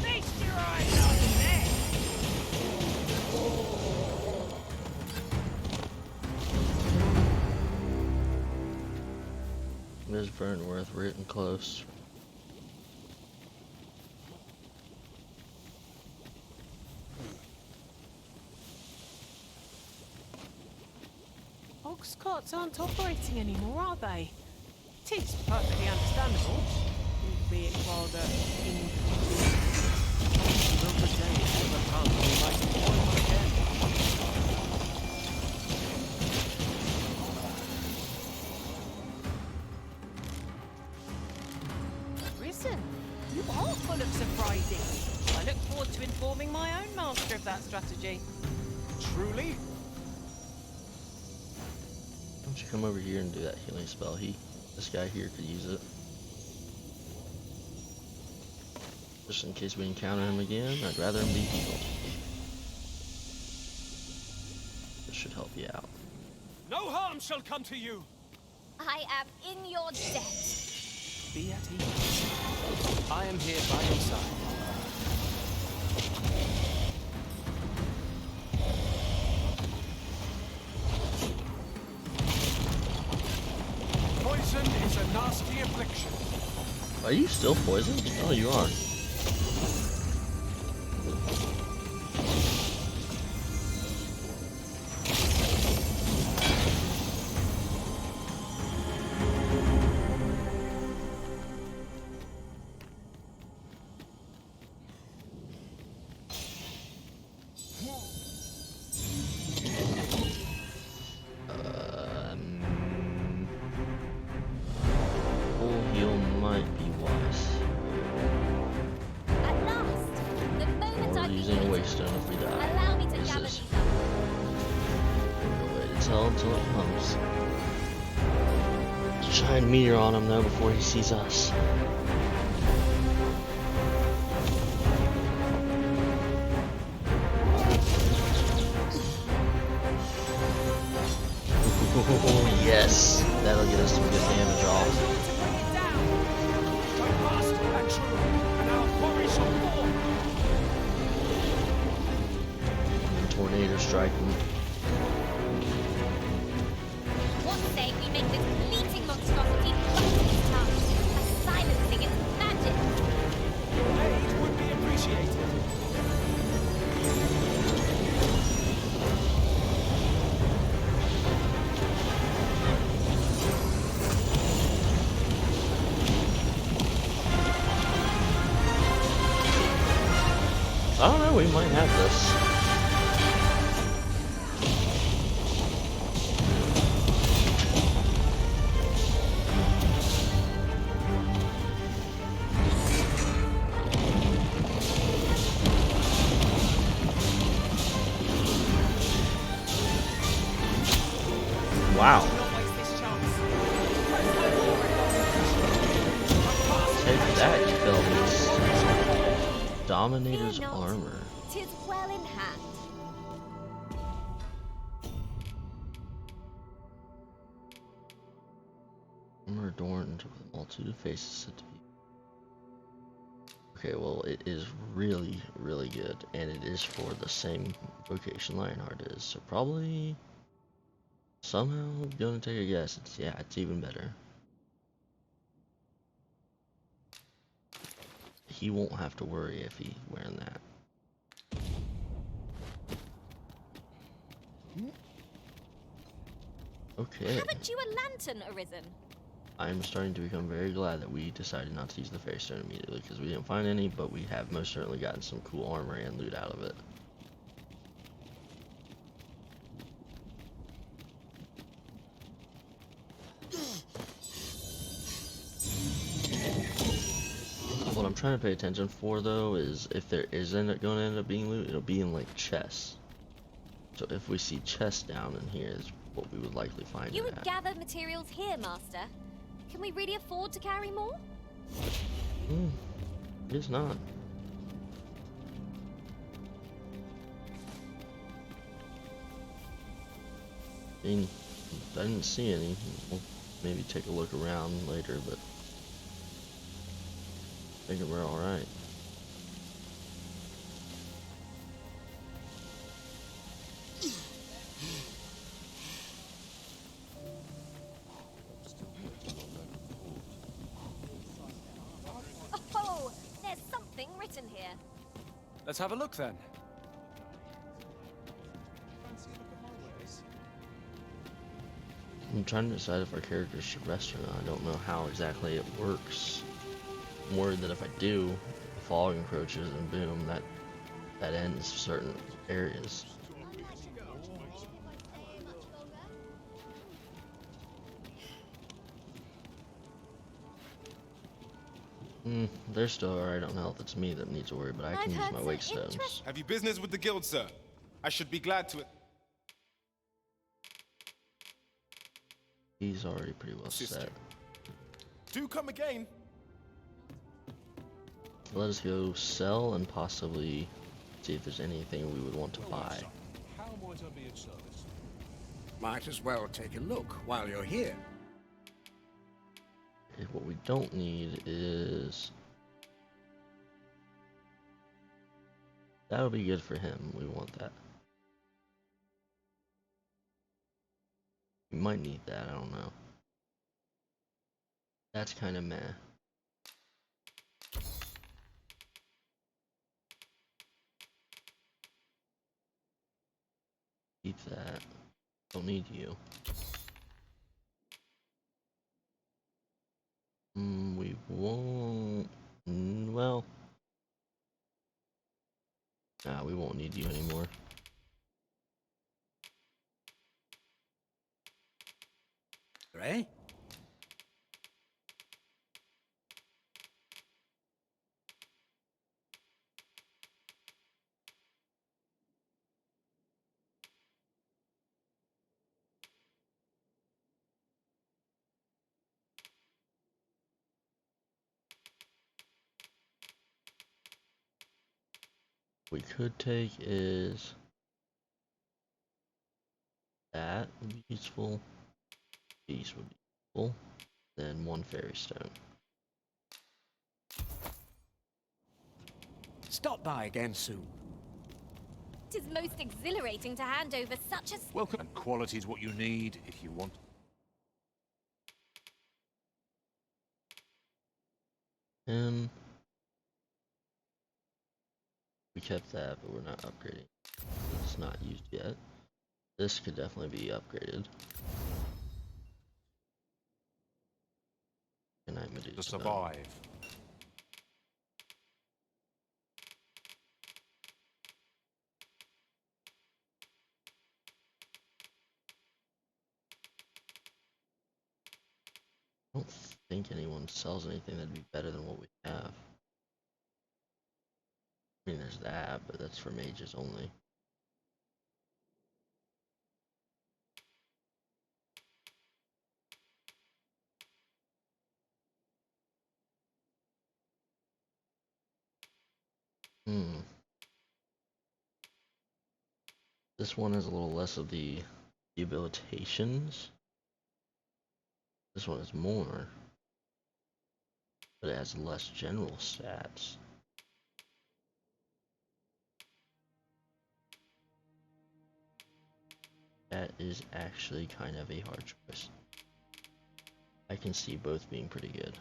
S3: Feast your eyes on this!
S1: There's Vernworth written close.
S3: Ox carts aren't operating anymore, are they? It is perfectly understandable, albeit rather inconvenient.
S5: Will the day ever come when we might employ one again?
S3: You are full of surprises. I look forward to informing my own master of that strategy.
S5: Truly?
S1: Why don't you come over here and do that healing spell? This guy here could use it. Just in case we encounter him again, I'd rather him be healed. This should help you out.
S5: No harm shall come to you.
S2: I am in your debt.
S5: Be at ease. I am here by your side. Poison is a nasty affliction.
S1: Are you still poisoned? Oh, you are. Full heal might be wise.
S2: At last, the moment
S1: Or
S2: I've been
S1: using a
S2: waiting
S1: waystone if we die.
S2: allow me to
S1: This
S2: gather
S1: is
S2: these up.
S1: no way to tell until it comes. Let's shine a meteor on him though before he sees us. Oh, yes, that'll get us some good damage off.
S5: To bring it down. Fight fast and true, and our quarry shall fall.
S1: Tornado striking.
S2: What say we make this fleeting monstrosity bust its tongue by silencing its magic?
S5: Your aid would be appreciated.
S1: I don't know, we might have this. Wow.
S3: Not waste this chance.
S1: Take that, you fellas. Dominator's
S2: Fear not.
S1: armor.
S2: 'Tis well in hand.
S1: Armor adorned with a multitude of faces said to be. Okay, well, it is really, really good, and it is for the same vocation Lionheart is, so probably somehow gonna take a guess. It's even better. He won't have to worry if he's wearing that. Okay.
S2: Haven't you a lantern arisen?
S1: I'm starting to become very glad that we decided not to use the Fairy Stone immediately, because we didn't find any, but we have most certainly gotten some cool armor and loot out of it. What I'm trying to pay attention for, though, is if there isn't going to end up being loot, it'll be in, like, chests. So if we see chests down in here, is what we would likely find
S2: You
S1: it
S2: would
S1: at.
S2: gather materials here, Master. Can we really afford to carry more?
S1: Guess not. I mean, I didn't see any. We'll maybe take a look around later, but I think we're alright.
S2: Oh, there's something written here.
S5: Let's have a look then.
S1: I'm trying to decide if our characters should rest or not. I don't know how exactly it works. I'm worried that if I do, the fog encroaches and boom, that ends certain areas. They're still alright on health. It's me that needs to worry, but I can
S2: I've
S1: use
S2: heard
S1: my
S2: some
S1: wake stones.
S13: Have you business with the guild, sir? I should be glad to.
S1: He's already pretty well
S13: Sister.
S1: set.
S13: Do come again.
S1: Let us go sell and possibly see if there's anything we would want to buy.
S12: How might I be of service?
S14: Might as well take a look while you're here.
S1: What we don't need is... That'll be good for him. We want that. We might need that, I don't know. That's kind of meh. Keep that. Don't need you. We won't... Well... Nah, we won't need you anymore.
S14: Ray?
S1: We could take is... That would be useful. These would be useful. Then one fairy stone.
S14: Stop by again soon.
S2: It is most exhilarating to hand over such a...
S15: Welcome. And quality's what you need if you want.
S1: We kept that, but we're not upgrading. It's not used yet. This could definitely be upgraded. Good night, Medusa.
S15: To survive.
S1: I don't think anyone sells anything that'd be better than what we have. I mean, there's that, but that's for mages only. This one has a little less of the debilitations. This one has more, but it has less general stats. That is actually kind of a hard choice. I can see both being pretty good.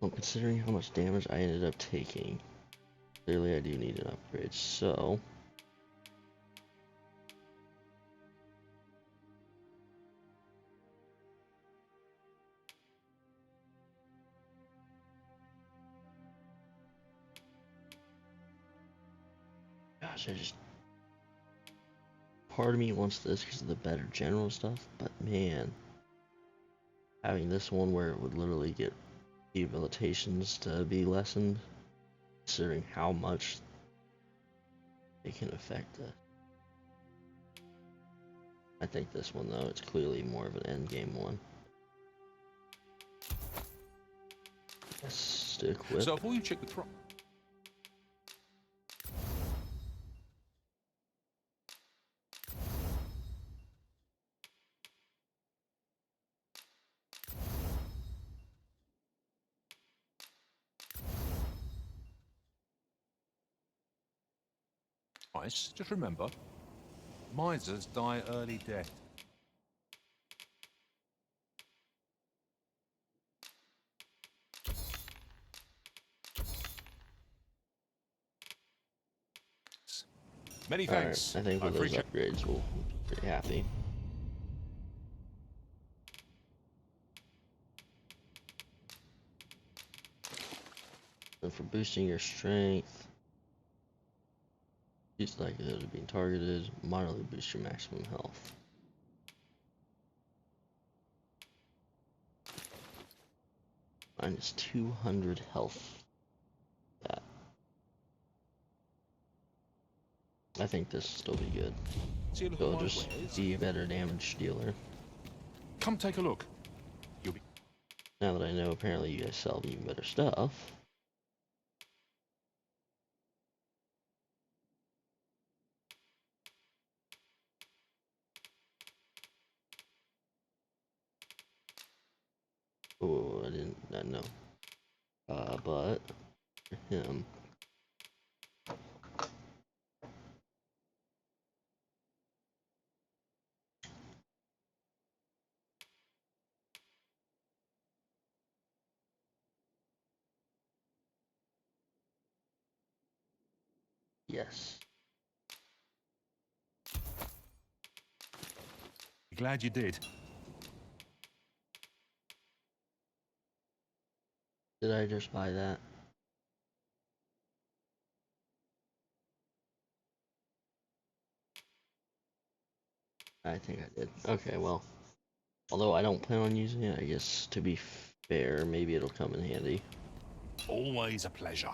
S1: Well, considering how much damage I ended up taking, clearly I do need an upgrade, so... Gosh, part of me wants this because of the better general stuff, but man, having this one where it would literally get debilitations to be lessened, considering how much it can affect us. I think this one though, it's clearly more of an end game one. Let's stick with.
S15: So before you check the throne. Just remember, misers die early death. Many thanks.
S1: Right, I think with those upgrades we'll be pretty happy. And for boosting your strength, use likelihood of being targeted, moderately boost your maximum health. Minus 200 health. That. I think this will still be good. It'll just be a better damage dealer.
S15: Come take a look. You'll be.
S1: Now that I know apparently you guys sell even better stuff. Oh, I didn't know. But for him. Yes.
S15: Glad you did.
S1: Did I just buy that? I think I did. Okay, well. Although I don't plan on using it, I guess to be fair, maybe it'll come in handy.
S15: Always a pleasure.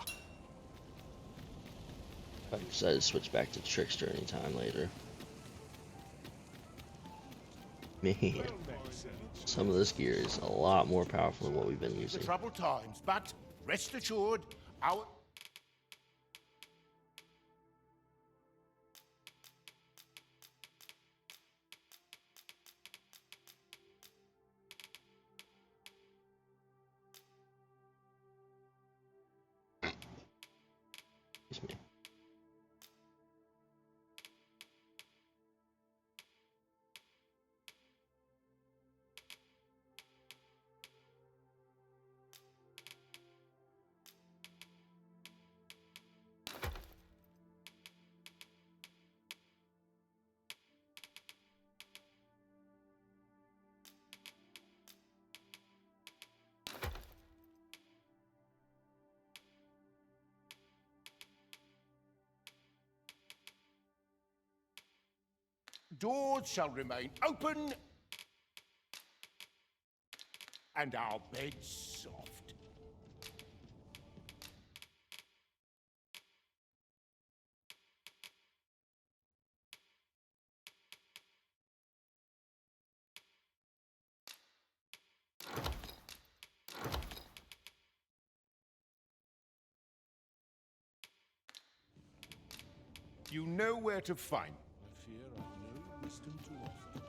S1: If I decide to switch back to Trickster anytime later. Man, some of this gear is a lot more powerful than what we've been using.
S16: The troubled times, but rest assured, our...
S1: Excuse me.
S16: Doors shall remain open, and our beds soft. You know where to find.
S12: I fear I've no wisdom to offer.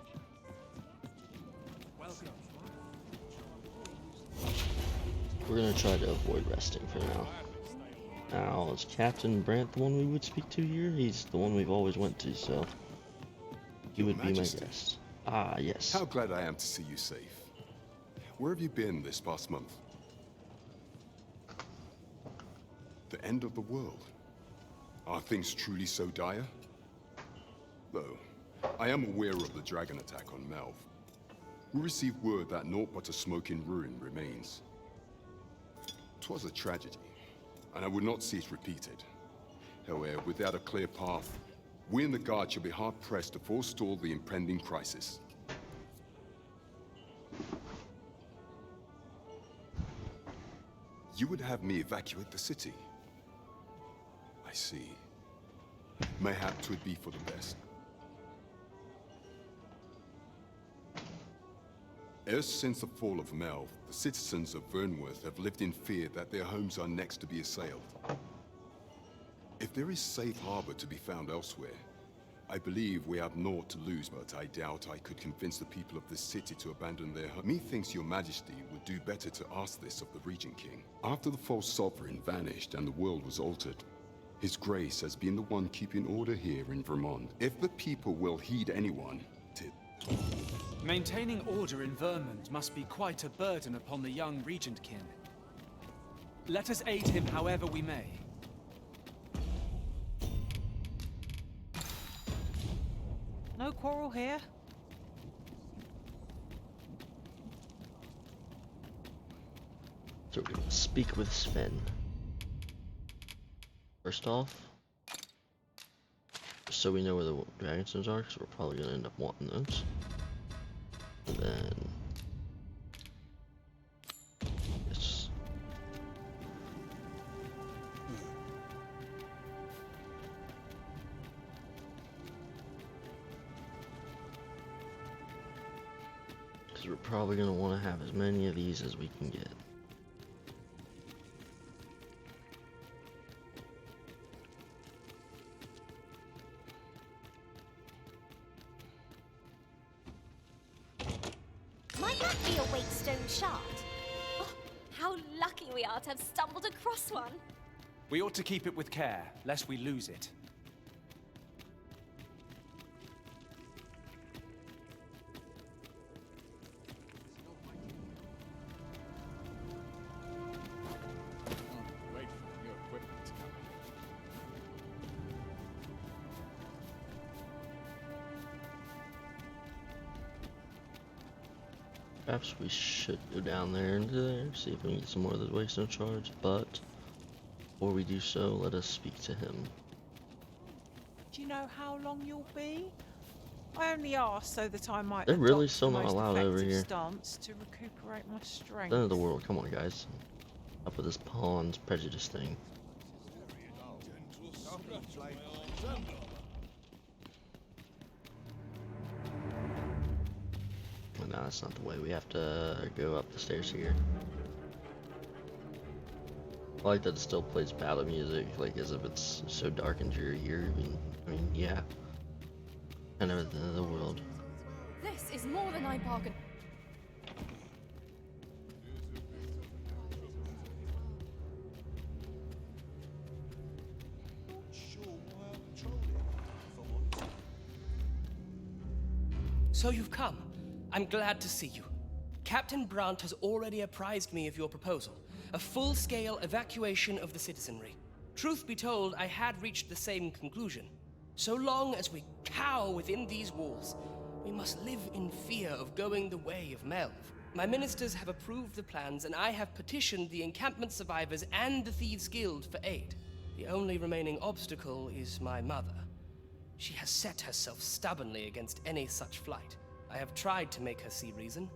S12: Welcome.
S1: We're gonna try to avoid resting for now. Now, is Captain Brant the one we would speak to here? He's the one we've always went to, so he would be my guest. Ah, yes.
S17: How glad I am to see you safe. Where have you been this past month? The end of the world. Are things truly so dire? Though, I am aware of the dragon attack on Melv. We received word that naught but a smoking ruin remains. 'Twas a tragedy, and I would not see it repeated. However, without a clear path, we and the Guard shall be hard-pressed to forestall the impending crisis. You would have me evacuate the city? I see. Mayhap 'twould be for the best. Ever since the fall of Melv, the citizens of Vernworth have lived in fear that their homes are next to be assailed. If there is safe harbor to be found elsewhere, I believe we have naught to lose, but I doubt I could convince the people of this city to abandon their home. Methinks your majesty would do better to ask this of the Regent King. After the false sovereign vanished and the world was altered, His Grace has been the one keeping order here in Vermont. If the people will heed anyone,
S5: Maintaining order in Vermont must be quite a burden upon the young Regent King. Let us aid him however we may.
S3: No quarrel here.
S1: So we're gonna speak with Sven. First off, just so we know where the dragon stones are, because we're probably going to end up wanting those. And then it's because we're probably going to want to have as many of these as we can get.
S2: Might that be a wakestone shard? Oh, how lucky we are to have stumbled across one.
S5: We ought to keep it with care, lest we lose it.
S12: Wait for your equipment to come in.
S1: Perhaps we should go down there into there, see if we can get some more of those waystone shards, but before we do so, let us speak to him.
S3: Do you know how long you'll be? I only asked so that I might
S1: They're really
S3: adopt
S1: still
S3: the
S1: not
S3: most
S1: allowed over
S3: effective
S1: here.
S3: stance to recuperate my strength.
S1: End of the world, come on guys. Up with this pawns prejudice thing. No, that's not the way. We have to go up the stairs here. I like that it still plays battle music, like as if it's so dark and dreary here. I mean, yeah. Kind of at the end of the world.
S9: This is more than I bargained.
S18: So you've come. I'm glad to see you. Captain Brandt has already apprised me of your proposal, a full-scale evacuation of the citizenry. Truth be told, I had reached the same conclusion. So long as we cower within these walls, we must live in fear of going the way of Melv. My ministers have approved the plans, and I have petitioned the encampment survivors and the Thieves' Guild for aid. The only remaining obstacle is my mother. She has set herself stubbornly against any such flight. I have tried to make her see reason,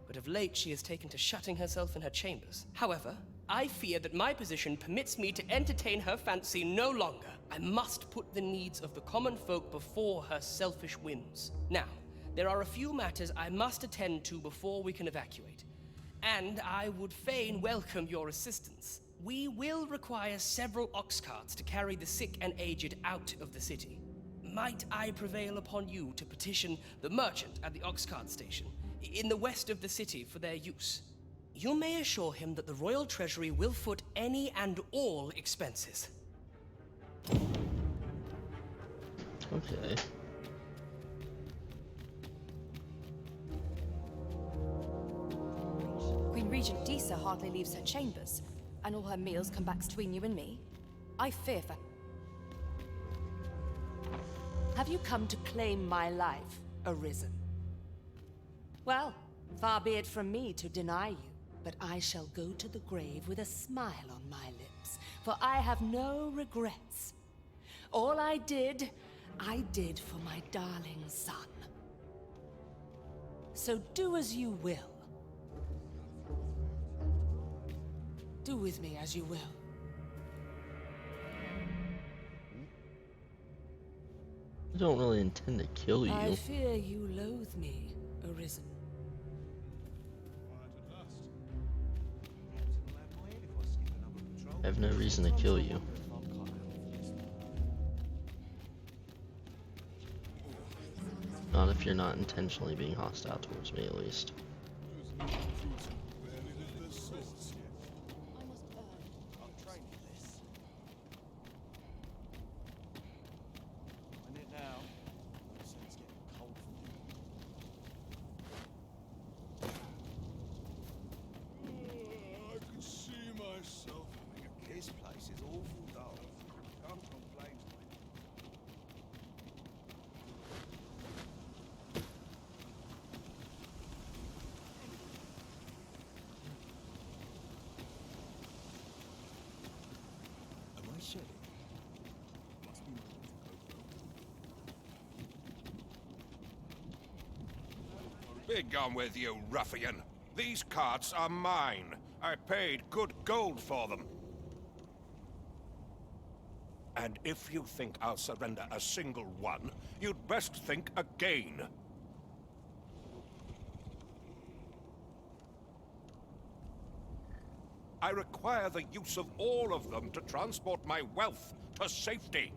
S18: but of late she has taken to shutting herself in her chambers. However, I fear that my position permits me to entertain her fancy no longer. I must put the needs of the common folk before her selfish whims. Now, there are a few matters I must attend to before we can evacuate, and I would fain welcome your assistance. We will require several ox carts to carry the sick and aged out of the city. Might I prevail upon you to petition the merchant at the ox cart station in the west of the city for their use? You may assure him that the royal treasury will foot any and all expenses.
S1: Okay.
S19: Queen Regent Disa hardly leaves her chambers, and all her meals come back between you and me. I fear for... Have you come to claim my life, Arisen? Well, far be it from me to deny you, but I shall go to the grave with a smile on my lips, for I have no regrets. All I did for my darling son. So do as you will. Do with me as you will.
S1: I don't really intend to kill you.
S19: I fear you loathe me, Arisen.
S1: I have no reason to kill you. Not if you're not intentionally being hostile towards me, at least.
S12: This place is awful dull. Can't complain. Am I shedding?
S16: Be gone with you, ruffian. These carts are mine. I paid good gold for them. And if you think I'll surrender a single one, you'd best think again. I require the use of all of them to transport my wealth to safety.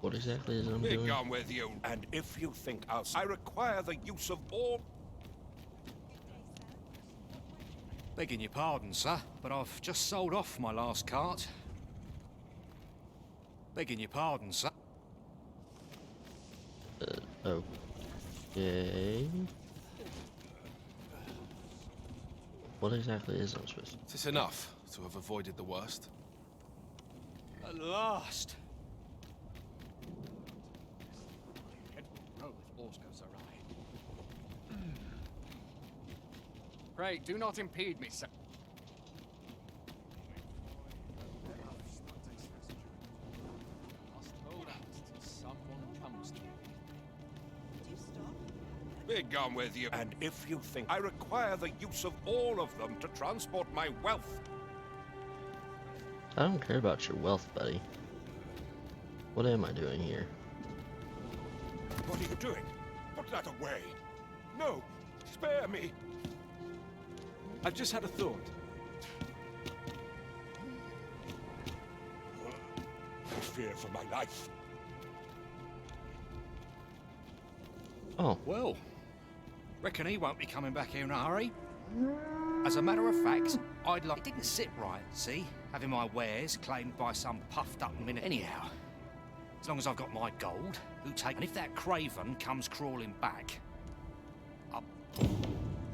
S1: What exactly is I'm
S16: Be
S1: doing?
S16: gone with you. And if you think I require the use of all...
S15: Begging your pardon, sir, but I've just sold off my last cart. Begging your pardon, sir.
S1: Okay. What exactly is I'm supposed to do?
S13: Is this enough to have avoided the worst?
S15: At last!
S12: Oh, if all goes awry. Pray, do not impede me, sir. Must hold out till someone comes to me.
S16: Be gone with you. And if you think I require the use of all of them to transport my wealth...
S1: I don't care about your wealth, buddy. What am I doing here?
S16: What are you doing? Put that away. No, spare me.
S5: I've just had a thought.
S16: I fear for my life.
S1: Oh.
S15: Well, reckon he won't be coming back here in a hurry. As a matter of fact, I'd like... It didn't sit right, see? Having my wares claimed by some puffed-up minute. Anyhow, as long as I've got my gold, who take... And if that craven comes crawling back...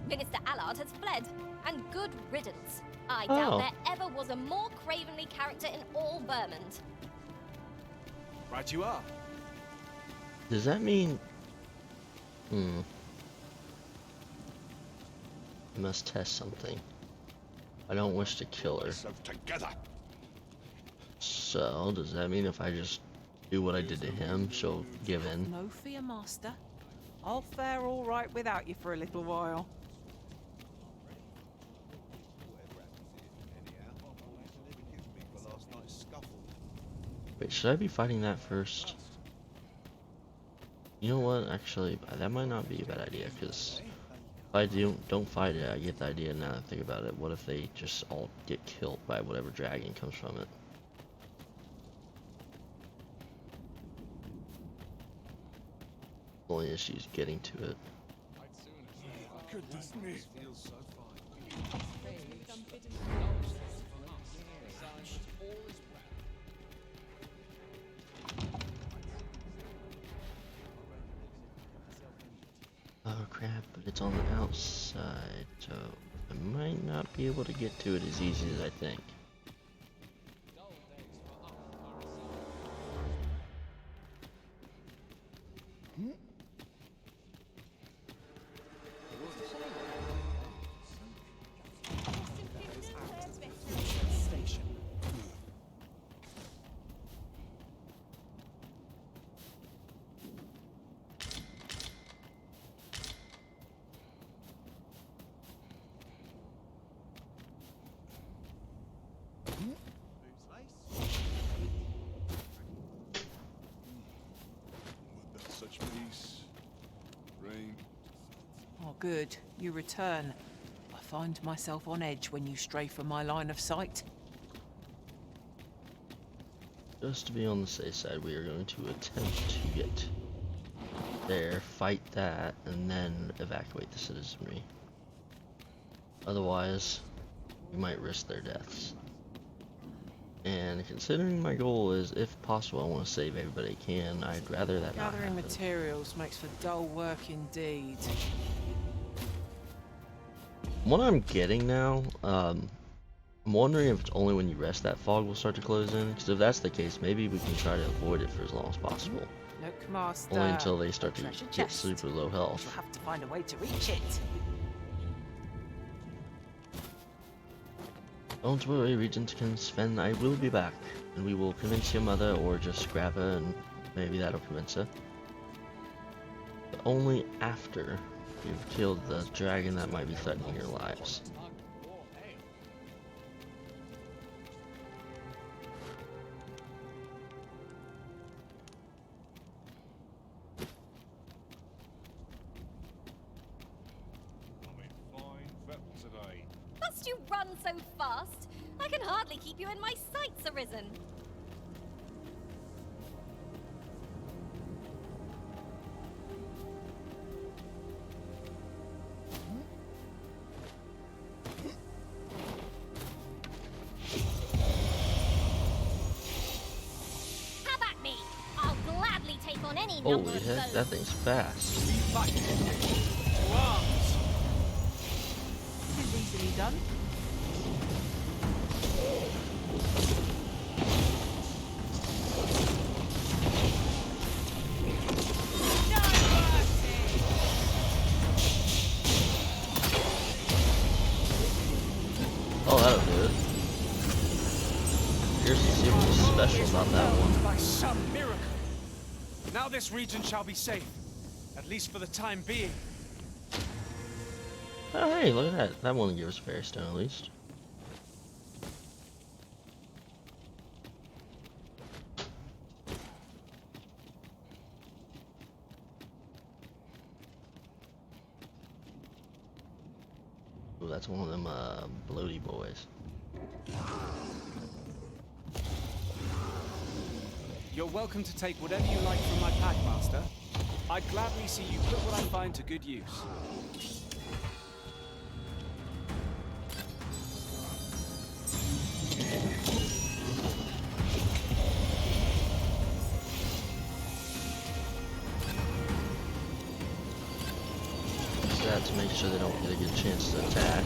S2: Minister Allard has fled, and good riddance. I doubt
S1: Oh.
S2: there ever was a more cravenly character in all Vermont.
S5: Right you are.
S1: Does that mean... I must test something. I don't wish to kill her.
S16: Together.
S1: So, does that mean if I just do what I did to him, she'll give in?
S3: No fear, Master. I'll fare all right without you for a little while.
S1: Wait, should I be fighting that first? You know what, actually, that might not be a bad idea, because if I don't fight it, I get the idea now that I think about it. What if they just all get killed by whatever dragon comes from it? Only issue's getting to it.
S16: Goodness me.
S1: Oh crap, but it's on the outside, so I might not be able to get to it as easy as I think.
S13: Such peace, rain.
S3: Oh, good. You return. I find myself on edge when you stray from my line of sight.
S1: Just to be on the safe side, we are going to attempt to get there, fight that, and then evacuate the citizenry. Otherwise, we might risk their deaths. And considering my goal is, if possible, I want to save everybody I can, I'd rather that not
S3: Gathering
S1: happen.
S3: materials makes for dull work indeed.
S1: What I'm getting now, I'm wondering if it's only when you rest that fog will start to close in, because if that's the case, maybe we can try to avoid it for as long as possible.
S3: Look, Master.
S1: Only until they start to
S3: Treasure
S1: get
S3: chest.
S1: super low health.
S3: You'll have to find a way to reach it.
S1: Don't worry, Regent can Sven, I will be back, and we will convince your mother, or just grab her, and maybe that'll convince her. But only after you've killed the dragon that might be threatening your lives.
S2: Must you run so fast? I can hardly keep you in my sights, Arisen. Have at me! I'll gladly take on any number
S1: Holy
S2: of
S1: heck,
S2: foes.
S1: that thing's fast.
S3: This is easily done.
S1: Oh, that'll do it. Here's to see what's special about that one.
S5: By some miracle. Now this region shall be safe, at least for the time being.
S1: Oh, hey, look at that. That one gives us fairy stone at least. Ooh, that's one of them bloaty boys.
S5: You're welcome to take whatever you like from my pack, Master. I'd gladly see you put what I find to good use.
S1: Use that to make sure they don't get a good chance to attack.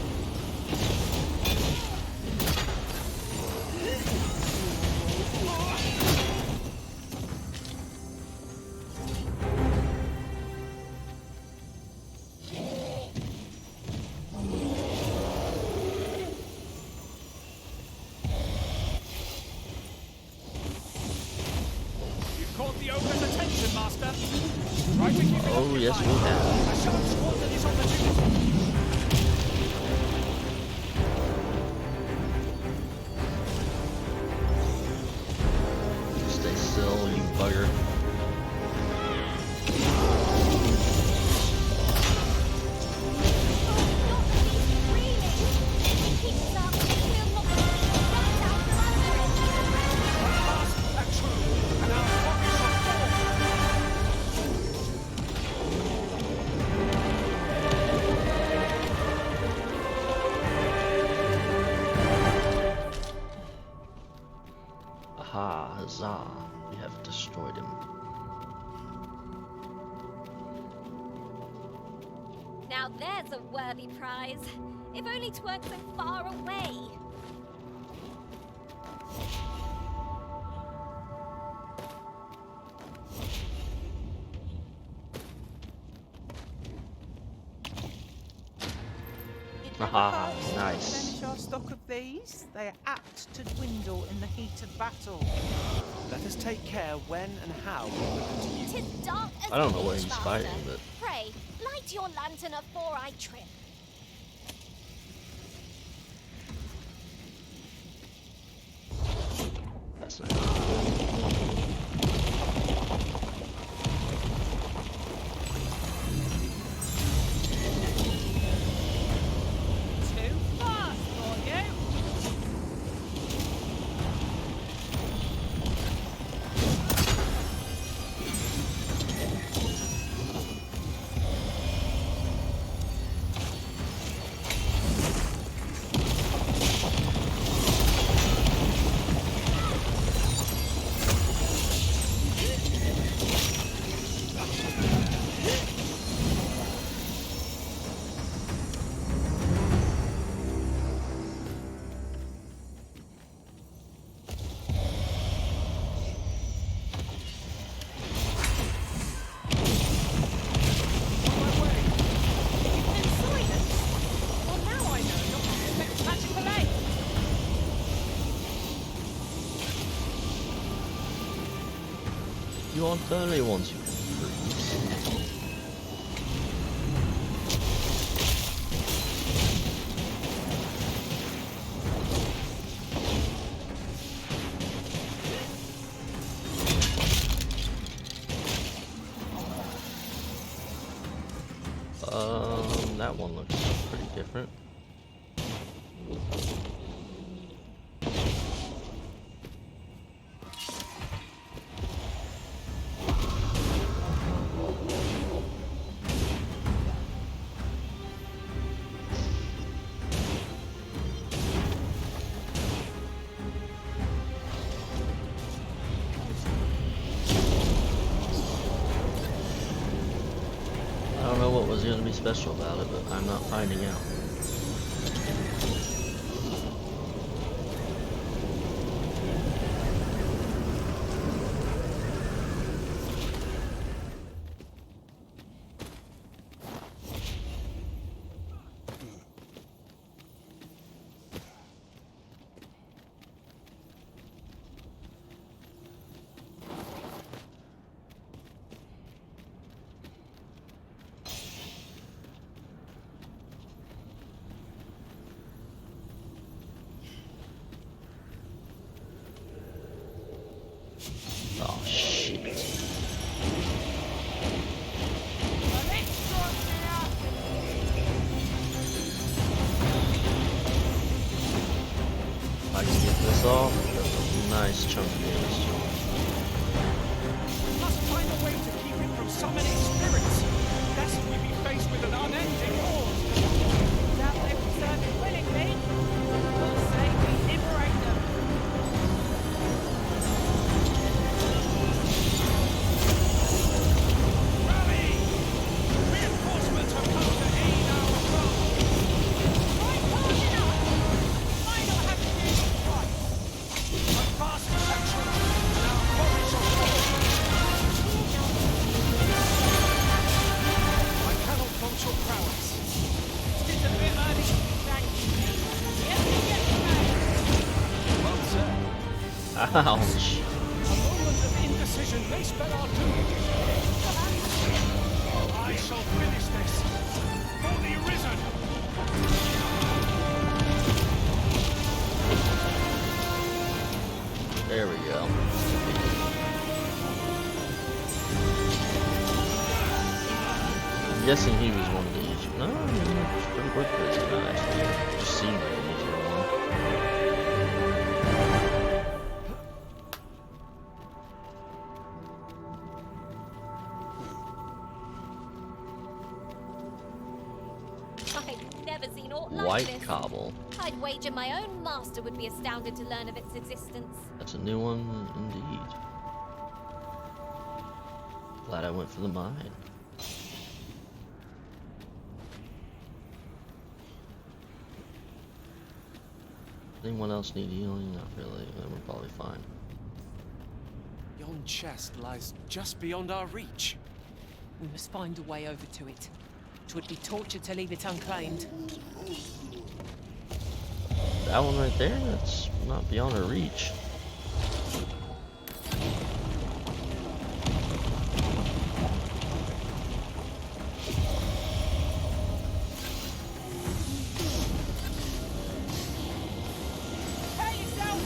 S5: You've caught the ogre's attention, Master. Try to keep it
S1: Oh, yes, we
S5: occupied.
S1: have.
S5: I shall squander this opportunity.
S1: Stay still, you bugger. Aha, huzzah. We have destroyed him.
S2: Now there's a worthy prize. If only 't weren't so far away.
S1: Haha, nice.
S3: Replenish our stock of these. They are apt to dwindle in the heat of battle. Let us take care when and how we put them to use.
S2: 'Tis dark as
S1: I don't know what
S2: pitch,
S1: he's
S2: Master.
S1: fighting, but
S2: Pray, light your lantern afore I trip.
S1: that's nice.
S3: Too fast for you.
S1: you on 30 once you freeze. That one looks pretty different. I don't know what was going to be special about it, but I'm not finding out. Oh shit. I can get this off. That's a nice chunk of damage to him.
S5: Must find a way to keep it from summoning spirits, lest we be faced with an unending horde.
S3: That they will serve it willingly. We'll say we liberate them.
S5: Rally! Reinforcements have come to aid our cause.
S3: Right hard enough. Might not have to do this twice.
S5: A vast protection, and our bodies are full. I cannot fault your prowess.
S3: It's a bit early. Thank you. Yes, we get the man.
S5: Well said.
S1: Ouch.
S5: A moment of indecision may spell our doom. I shall finish this for the Arisen.
S1: There we go. I'm guessing he was one of the easier. No, I mean, we're pretty nice. Just seemed like an easier one.
S2: I've never seen aught like
S1: White
S2: this.
S1: cobble.
S2: I'd wager my own master would be astounded to learn of its existence.
S1: That's a new one indeed. Glad I went for the mine. Anyone else need healing? Not really. Then we're probably fine.
S5: Yon chest lies just beyond our reach.
S3: We must find a way over to it. 'Twould be torture to leave it unclaimed.
S1: That one right there, that's not beyond our reach.
S3: Prepare yourself!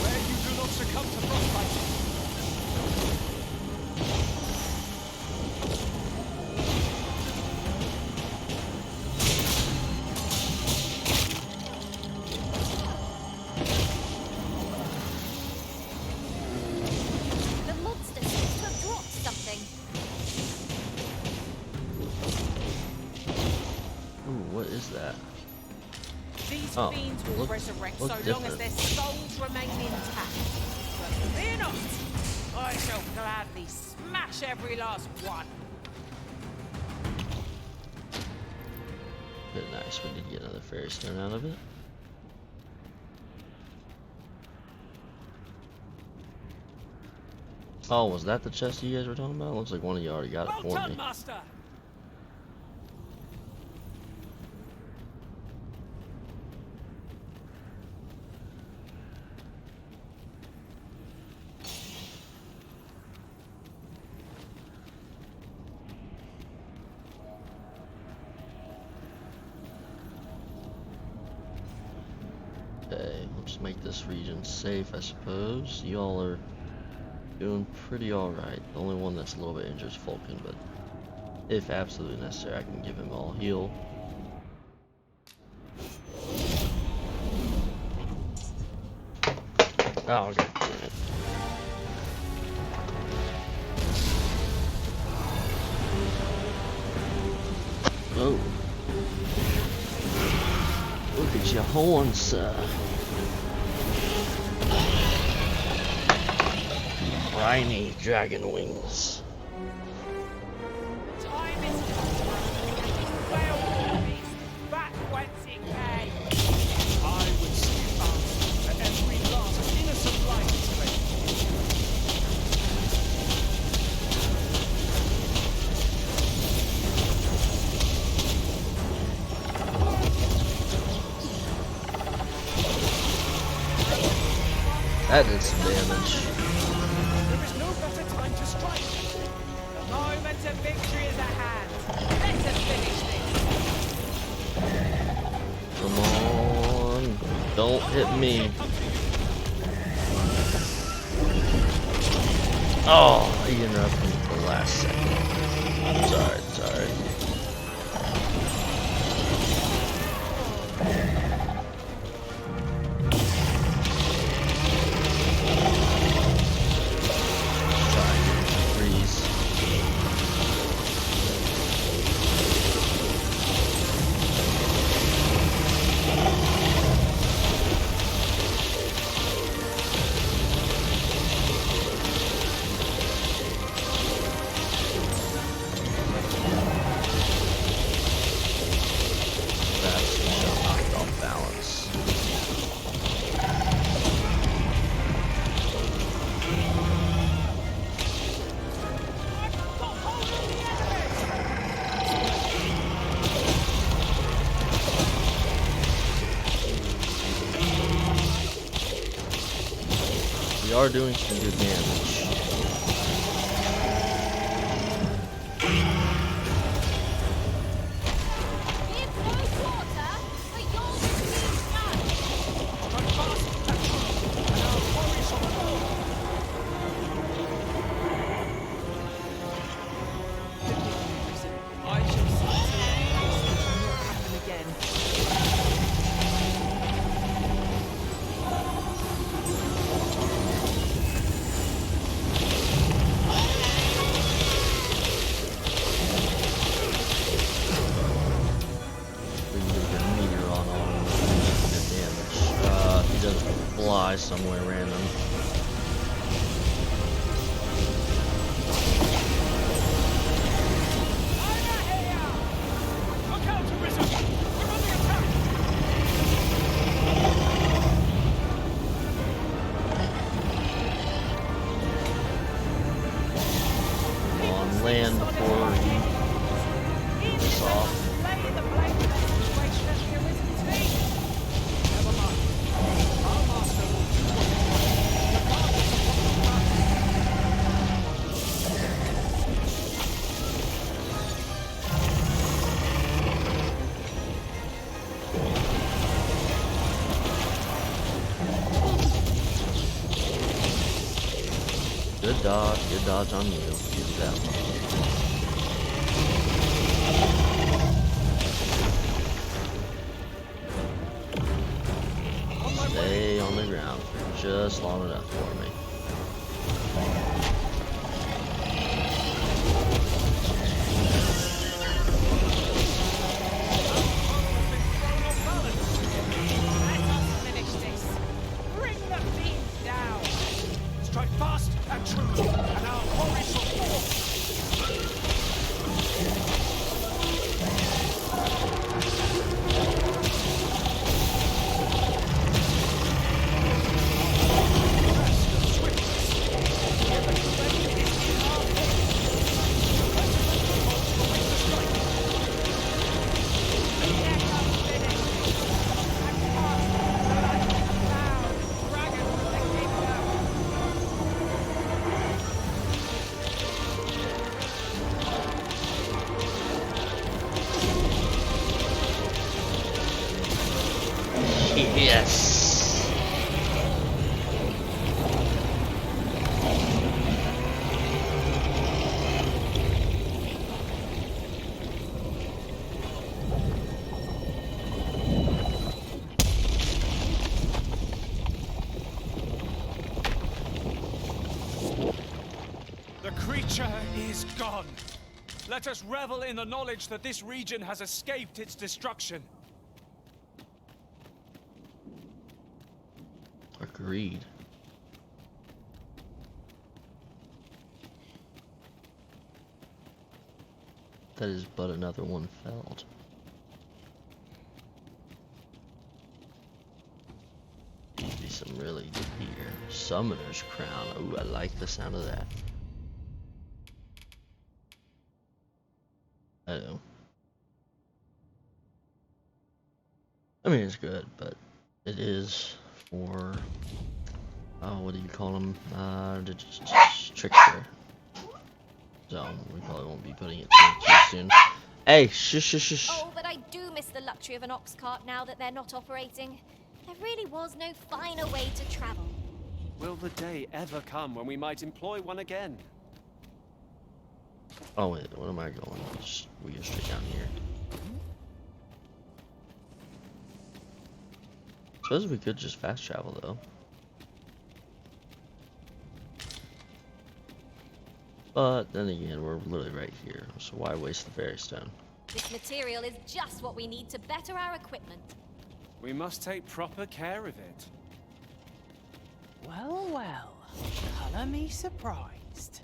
S5: Where you do not succumb to frostbite.
S2: The monster seems to have dropped something.
S1: Ooh, what is that?
S3: These
S1: Oh,
S3: fiends will
S1: look-
S3: resurrect
S1: look
S3: so long
S1: different.
S3: as their souls remain intact. But fear not! I shall gladly smash every last one.
S1: Bit nice. We did get another fairy stone out of it. Oh, was that the chest you guys were talking about? Looks like one of you already got it for me.
S18: Master.
S1: Okay, we'll just make this region safe, I suppose. Y'all are doing pretty alright. The only one that's a little bit injured is Falcon, but if absolutely necessary, I can give him all heal. Oh, okay. Oh. Look at your horns, sir. Briny dragon wings.
S3: Time is well back whence it came.
S5: I would see us for every last innocent life today.
S1: That did some damage.
S3: There is no better time to strike. The moment of victory is at hand. Let us finish this.
S1: Come on. Don't hit me. Oh, he interrupted me at the last second. Sorry. We are doing some good damage.
S3: I shall see to it this will not happen again.
S1: We can get a meteor on him. Good damage. He doesn't fly somewhere random. On land before he gets off. Good dodge on you. Get that one. Stay on the ground for just long enough for me.
S3: Finish this. Bring the fiend down. Strike fast and true, and our quarry shall fall.
S1: Yes.
S5: The creature is gone. Let us revel in the knowledge that this region has escaped its destruction.
S1: Agreed. That is but another one felled. Need be some really good beer. Summoner's Crown. Ooh, I like the sound of that. I know. I mean, it's good, but it is for, oh, what do you call them? Just trickster. So we probably won't be putting it too soon. Hey, shush.
S2: Oh, but I do miss the luxury of an ox cart now that they're not operating. There really was no finer way to travel.
S5: Will the day ever come when we might employ one again?
S1: Oh wait, what am I going? We go straight down here. Suppose we could just fast travel though. But then again, we're literally right here, so why waste the fairy stone?
S2: This material is just what we need to better our equipment.
S5: We must take proper care of it.
S3: Well, well. Colour me surprised.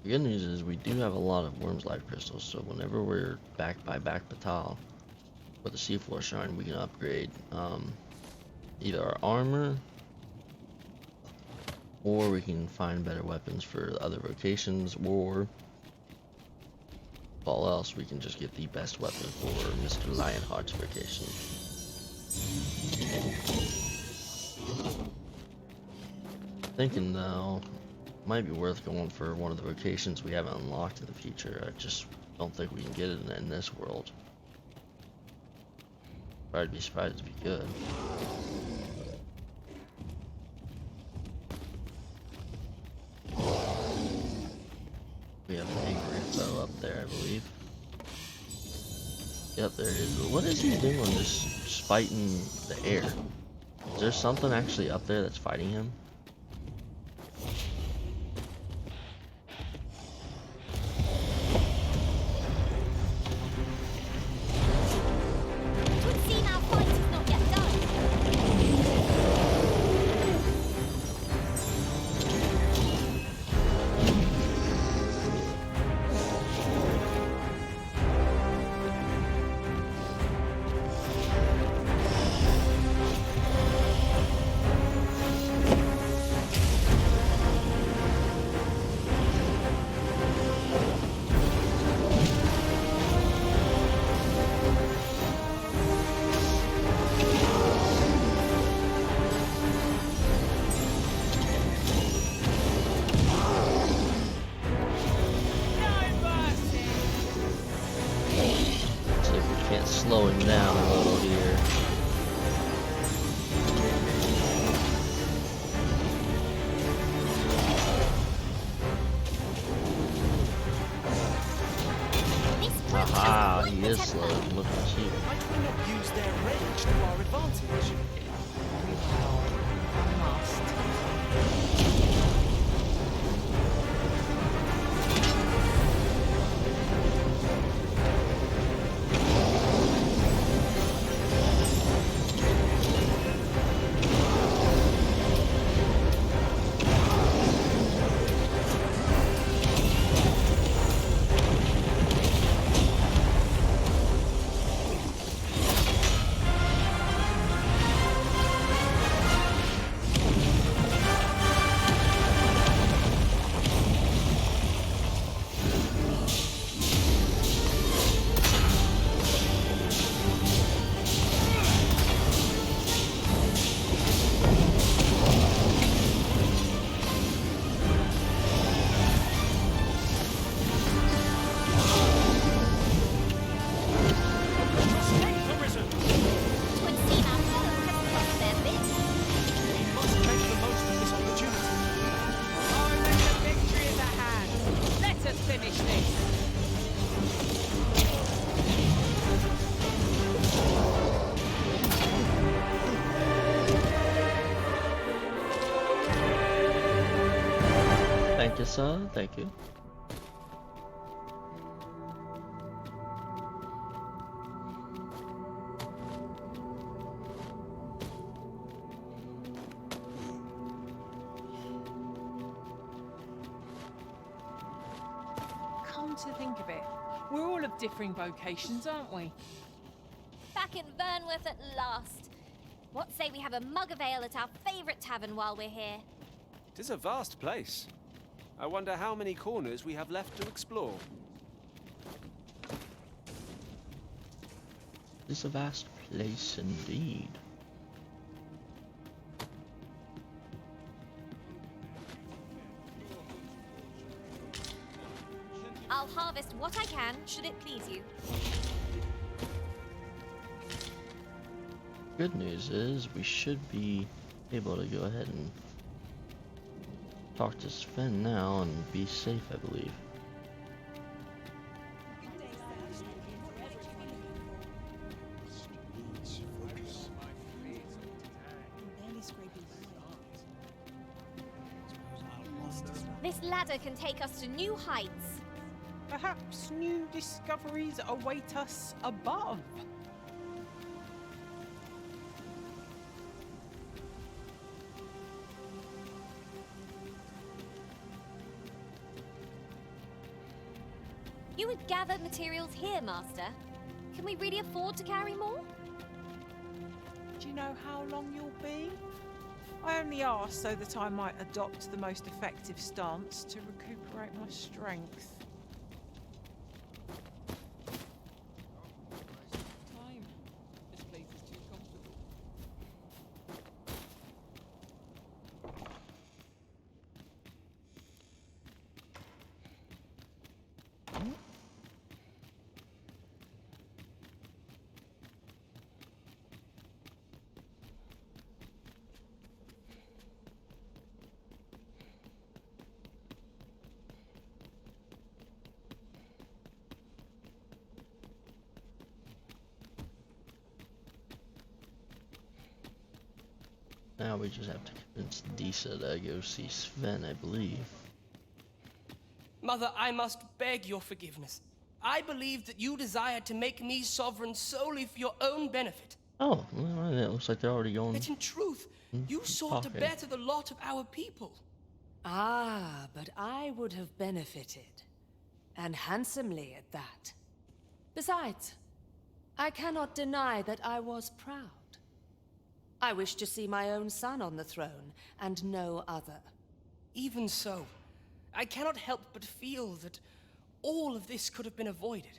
S1: The good news is we do have a lot of Worm's Life crystals, so whenever we're back by Back Batal with the Seafloor Shrine, we can upgrade either our armor, or we can find better weapons for other vocations, or if all else, we can just get the best weapon for Mr. Lionheart's vocation. Thinking though, might be worth going for one of the vocations we haven't unlocked in the future. I just don't think we can get it in this world. But I'd be surprised to be good. We have an angry foe up there, I believe. Yep, there it is. What is he doing just fighting the air? Is there something actually up there that's fighting him? Slow him down a little here. Aha, he is slow. Look at you.
S5: Might we not use their range to our advantage?
S1: Melissa, thank you.
S3: Come to think of it, we're all of differing vocations, aren't we?
S2: Back in Vernworth at last. What say we have a mug of ale at our favourite tavern while we're here?
S5: It is a vast place. I wonder how many corners we have left to explore.
S1: It's a vast place indeed.
S2: I'll harvest what I can, should it please you.
S1: Good news is we should be able to go ahead and talk to Sven now and be safe, I believe.
S2: This ladder can take us to new heights.
S3: Perhaps new discoveries await us above.
S2: You would gather materials here, Master. Can we really afford to carry more?
S3: Do you know how long you'll be? I only ask so that I might adopt the most effective stance to recuperate my strength.
S12: Time. This place is too comfortable.
S1: Now we just have to convince Disa to go see Sven, I believe.
S18: Mother, I must beg your forgiveness. I believe that you desired to make me sovereign solely for your own benefit.
S1: Oh, well, it looks like they're already going.
S18: But in truth, you sought to
S1: talking.
S18: better the lot of our people.
S19: Ah, but I would have benefited. And handsomely at that. Besides, I cannot deny that I was proud. I wish to see my own son on the throne, and no other.
S18: Even so, I cannot help but feel that all of this could have been avoided.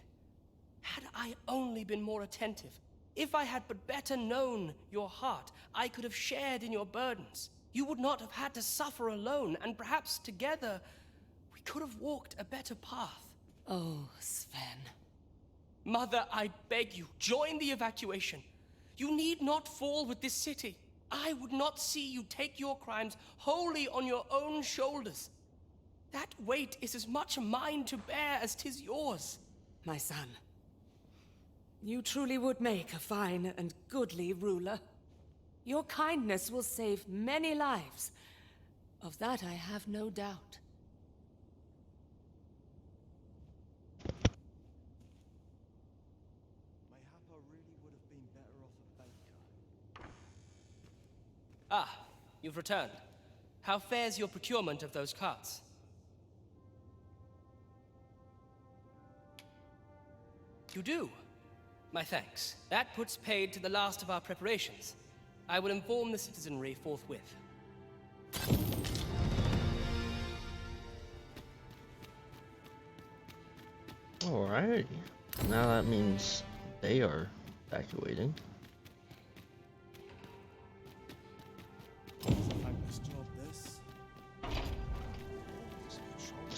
S18: Had I only been more attentive, if I had but better known your heart, I could have shared in your burdens. You would not have had to suffer alone, and perhaps together, we could have walked a better path.
S19: Oh, Sven.
S18: Mother, I beg you, join the evacuation. You need not fall with this city. I would not see you take your crimes wholly on your own shoulders. That weight is as much mine to bear as 'tis yours.
S19: My son, you truly would make a fine and goodly ruler. Your kindness will save many lives. Of that I have no doubt.
S18: Ah, you've returned. How fares your procurement of those carts? You do? My thanks. That puts paid to the last of our preparations. I will inform the citizenry forthwith.
S1: Alrighty. Now that means they are evacuating.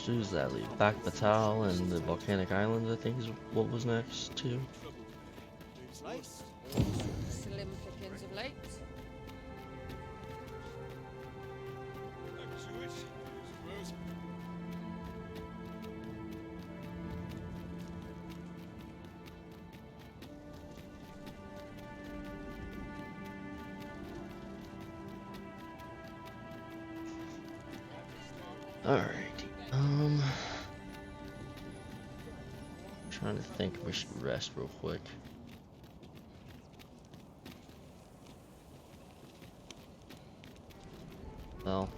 S1: Who's that leave? Back Batal and the Volcanic Islands, I think, is what was next, too.
S20: Slim pickings of late.
S1: Alright. trying to think if we should rest real quick. Well,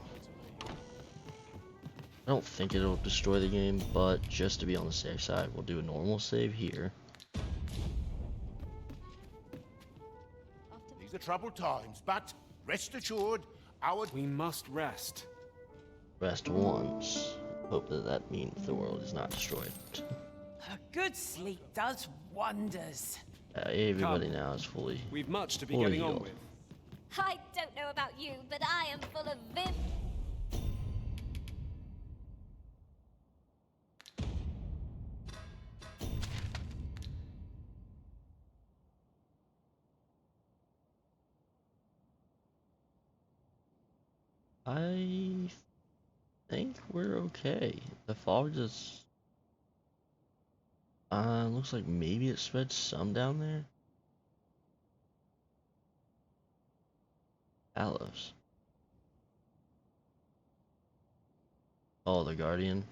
S1: I don't think it'll destroy the game, but just to be on the safe side, we'll do a normal save here.
S21: These are troubled times, but rest assured,
S5: We must rest.
S1: Rest once. Hope that that means the world is not destroyed.
S22: A good sleep does wonders.
S1: Everybody now is fully.
S5: We've much to be
S1: fully
S5: getting on
S1: healed.
S5: with.
S2: I don't know about you, but I am full of vim.
S1: I think we're okay. The fog just looks like maybe it spread some down there. Aloes. Oh, the Guardian.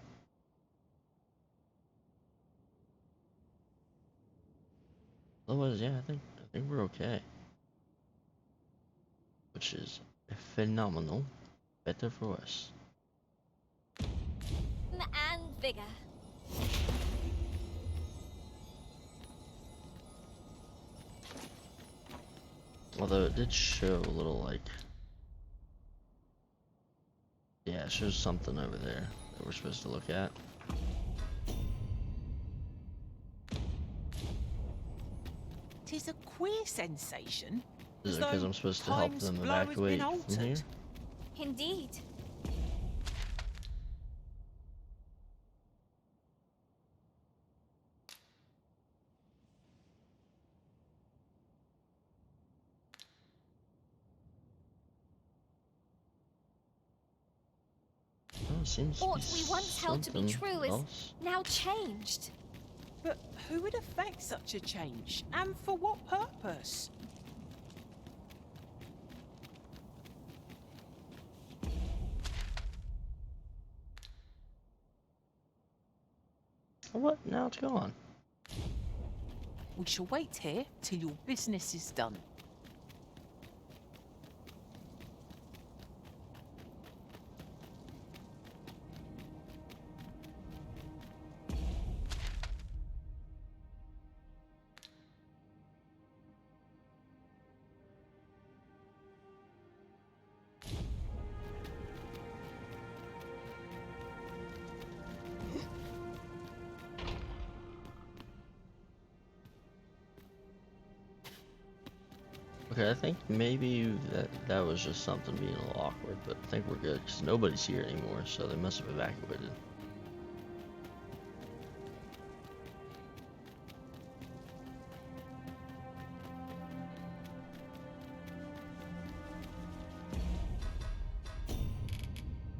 S1: Otherwise, yeah, I think we're okay. Which is phenomenal. Better for us.
S2: And vigor.
S1: Although it did show a little like, yeah, it shows something over there that we're supposed to look at.
S3: Tis a queer sensation.
S1: Is
S3: as
S1: it because
S3: though
S1: I'm supposed to help
S3: time's
S1: them
S3: flow has been
S1: evacuate from here?
S3: altered.
S2: Indeed.
S1: Oh, seems to
S2: What
S1: be
S2: we once held to be
S1: something
S2: true is
S1: else.
S2: now changed.
S3: But who would affect such a change? And for what purpose?
S1: What? Now it's gone.
S22: We shall wait here till your business is done.
S1: Okay, I think maybe that was just something being a little awkward, but I think we're good because nobody's here anymore, so they must have evacuated.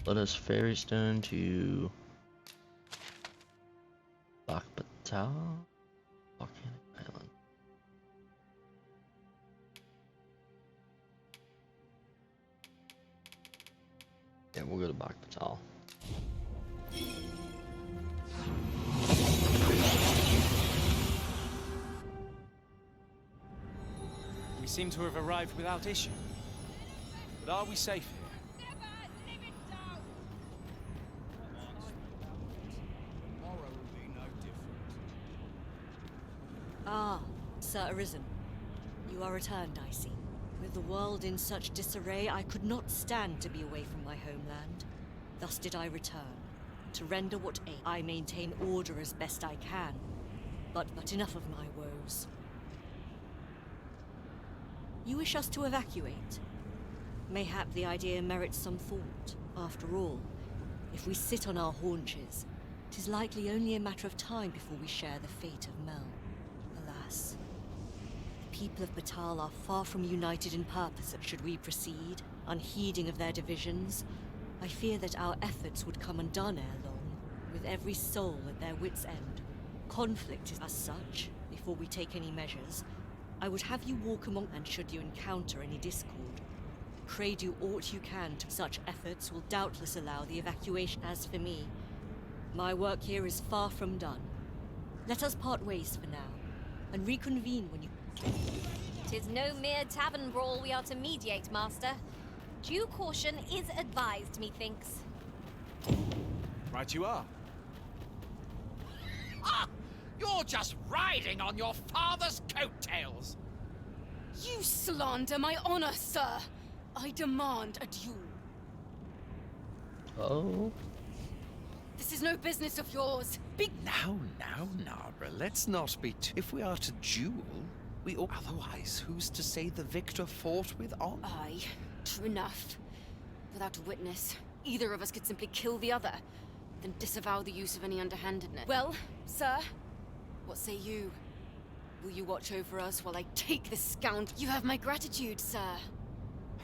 S1: Let us ferry stone to Dogma, Volcanic Island. Yeah, we'll go to Dogma.
S5: We seem to have arrived without issue. But are we safe here?
S7: Ah, Sir Arisen. You are returned, I see. With the world in such disarray, I could not stand to be away from my homeland. Thus did I return, to render what aid I maintain order as best I can. But enough of my woes. You wish us to evacuate? Mayhap the idea merits some thought. After all, if we sit on our haunches, 'tis likely only a matter of time before we share the fate of Mel. Alas, the people of Batal are far from united in purpose. Should we proceed, unheeding of their divisions, I fear that our efforts would come undone ere long, with every soul at their wits' end. Conflict is as such. Before we take any measures, I would have you walk among, and should you encounter any discord, pray do aught you can to such efforts will doubtless allow the evacuation. As for me, my work here is far from done. Let us part ways for now, and reconvene when you...
S2: 'Tis no mere tavern brawl we are to mediate, master. Due caution is advised, methinks.
S5: Right you are.
S15: Ah! You're just riding on your father's coattails!
S9: You slander my honor, sir. I demand a duel.
S1: Oh?
S9: This is no business of yours.
S6: Now, Nara, let's not be if we are to duel, we ought... Otherwise, who's to say the victor fought with honor?
S9: Aye, true enough. Without a witness, either of us could simply kill the other, then disavow the use of any underhandedness. Well, sir, what say you? Will you watch over us while I take this scoundrel? You have my gratitude, sir.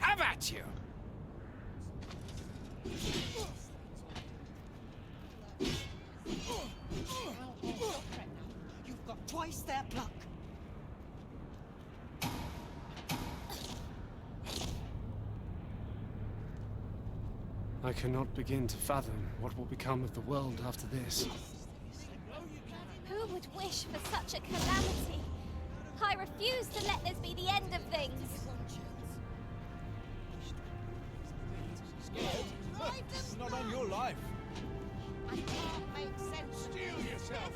S15: Have at you!
S7: You've got twice their pluck.
S5: I cannot begin to fathom what will become of the world after this.
S2: Who would wish for such a calamity? I refuse to let this be the end of things.
S12: Not on your life.
S21: I can't make sense. Steel yourself.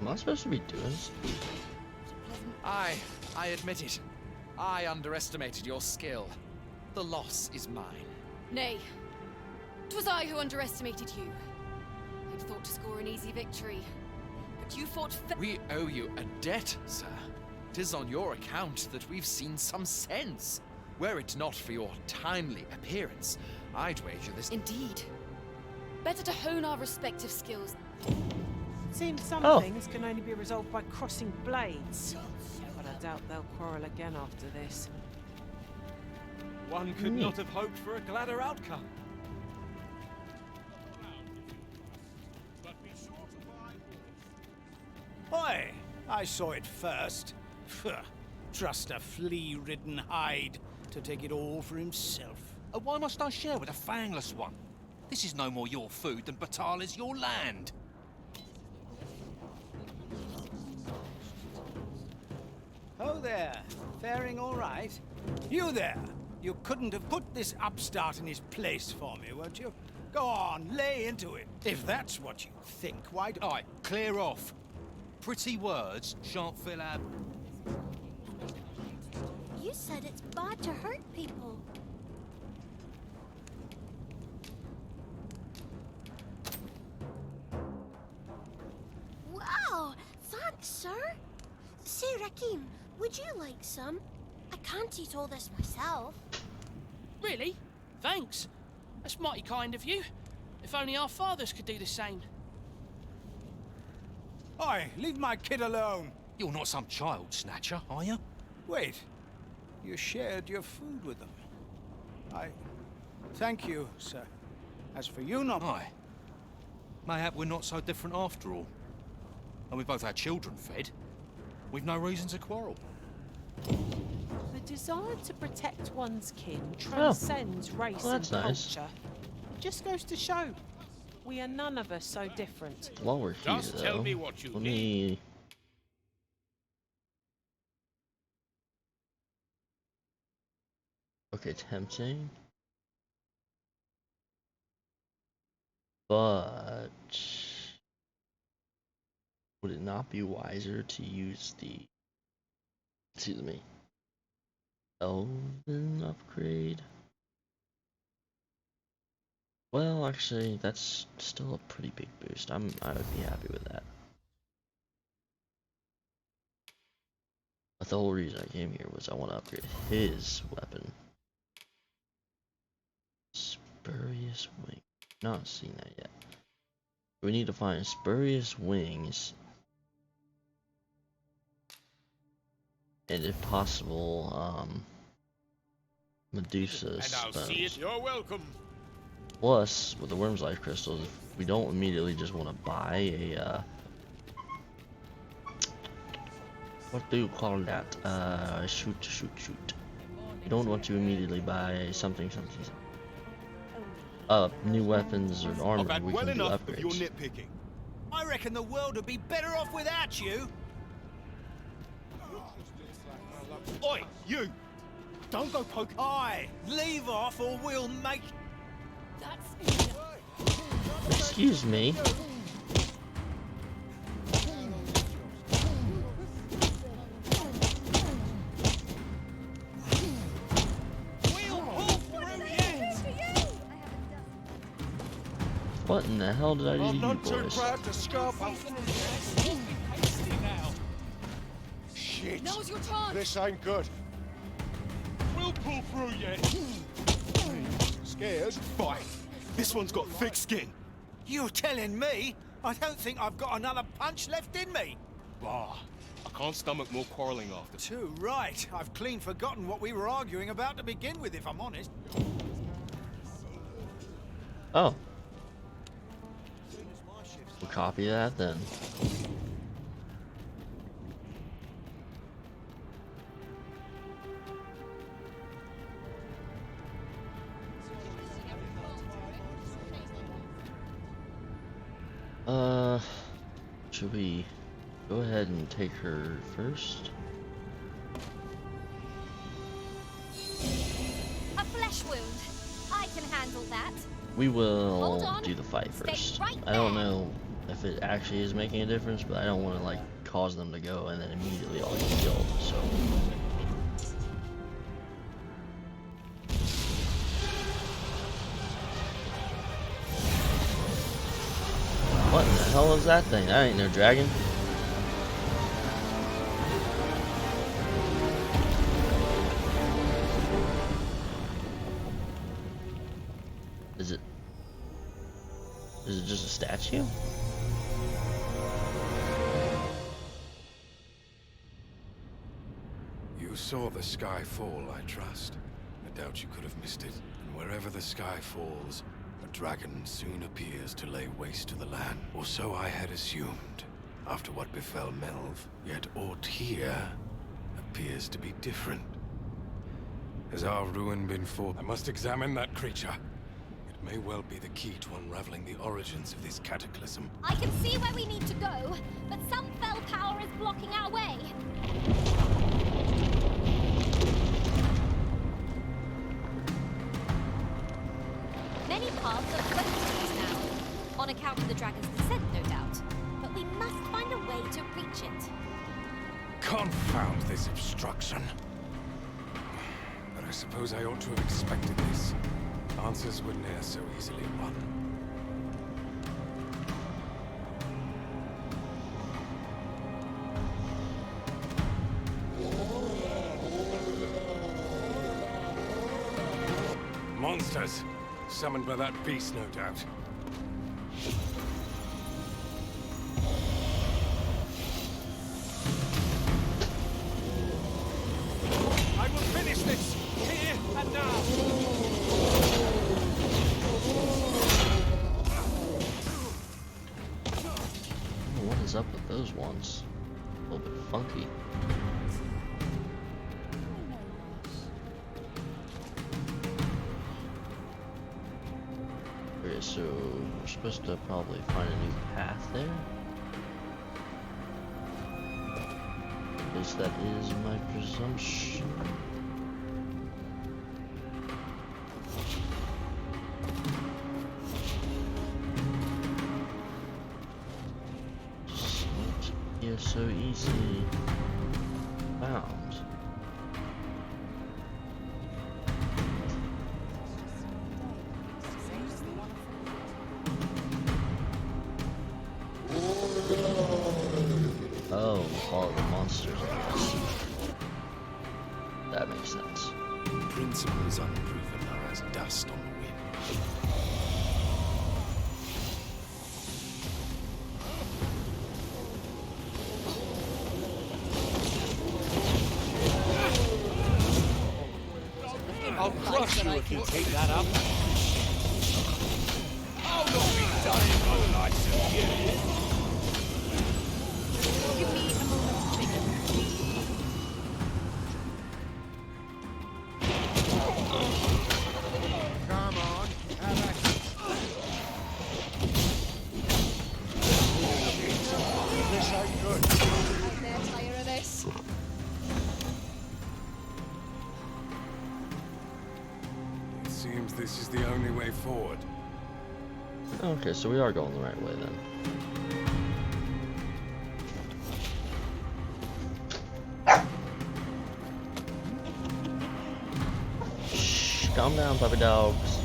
S1: Am I supposed to be doing this?
S6: I admit it. I underestimated your skill. The loss is mine.
S9: Nay, 'twas I who underestimated you. I'd thought to score an easy victory, but you fought
S6: We owe you a debt, sir. 'Tis on your account that we've seen some sense. Were it not for your timely appearance, I'd wager this...
S9: Indeed. Better to hone our respective skills.
S3: Seems some things can only be resolved by crossing blades. But I doubt they'll quarrel again after this.
S5: One could not have hoped for a gladder outcome.
S21: Oi! I saw it first. Phew. Trust a flea-ridden hide to take it all for himself.
S15: Why must I share with a fangless one? This is no more your food than Batal is your land.
S21: Oh there, faring all right? You there! You couldn't have put this upstart in his place for me, won't you? Go on, lay into it. If that's what you think, why do...
S15: Aye, clear off. Pretty words shan't fill our...
S2: You said it's bad to hurt people. Wow! Thanks, sir. Say, Rakim, would you like some? I can't eat all this myself.
S18: Really? Thanks. That's mighty kind of you. If only our fathers could do the same.
S21: Oi, leave my kid alone.
S15: You're not some child snatcher, are you?
S21: Wait. You shared your food with them. Thank you, sir. As for you, not...
S15: Aye. Mayhap we're not so different after all. And we both had children fed. We've no reason to quarrel.
S3: The desire to protect one's kin transcends race and culture.
S1: Nice.
S3: It just goes to show we are none of us so different.
S1: While we're here,
S21: Just tell me what you
S1: let
S21: need.
S1: me... Okay, tempting. But... would it not be wiser to use the... excuse me... Elven upgrade? Well, actually, that's still a pretty big boost. I would be happy with that. But the whole reason I came here was I want to upgrade his weapon. Spurious Wing. Not seen that yet. We need to find Spurious Wings. And if possible, Medusa stones.
S21: You're welcome.
S1: Plus, with the Worm's Life crystals, if we don't immediately just want to buy a, what do you call that? Shoot. You don't want to immediately buy something. New weapons or armor, we can do upgrades.
S21: nitpicking. I reckon the world would be better off without you.
S16: Oi, you! Don't go poking.
S21: Aye, leave off or we'll make...
S2: That's...
S1: Excuse me. What in the hell did I do to you boys?
S16: Shit!
S2: Now's your chance.
S16: This ain't good. We'll pull through yet. Scared? Fine. This one's got thick skin.
S21: You're telling me? I don't think I've got another punch left in me.
S16: Bah. I can't stomach more quarrelling after.
S21: Too right. I've clean forgotten what we were arguing about to begin with, if I'm honest.
S1: Oh. We'll copy that then. Should we go ahead and take her first?
S2: A flesh wound. I can handle that.
S1: We will
S2: Hold on.
S1: do the fight
S2: Stay
S1: first.
S2: right
S1: I don't
S2: there.
S1: know if it actually is making a difference, but I don't want to like cause them to go and then immediately all get killed. So. What in the hell is that thing? That ain't no dragon. Is it just a statue?
S4: You saw the sky fall, I trust. I doubt you could have missed it. And wherever the sky falls, a dragon soon appears to lay waste to the land. Or so I had assumed, after what befell Melv. Yet aught here appears to be different. Has our ruin been for? I must examine that creature. It may well be the key to unraveling the origins of this cataclysm.
S2: I can see where we need to go, but some fell power is blocking our way. Many paths are closed to us now, on account of the dragon's descent, no doubt. But we must find a way to reach it.
S4: Confound this obstruction. But I suppose I ought to have expected this. Answers were ne'er so easily won. Monsters! Summoned by that beast, no doubt.
S16: I will finish this, here and now.
S1: What is up with those ones? A little bit funky. Okay, so we're supposed to probably find a new path there. At least that is my presumption. Just not here so easily found. Oh, follow the monsters, I guess. That makes sense.
S4: Principles unproven are as dust on the wind.
S21: I'll crush you if you take that up. I'll not be done in the likes of you.
S2: Give me a moment to think.
S21: Come on, have at it.
S9: I'm near tired of this.
S4: It seems this is the only way forward.
S1: Okay, so we are going the right way then. Shh, calm down, puppy dogs.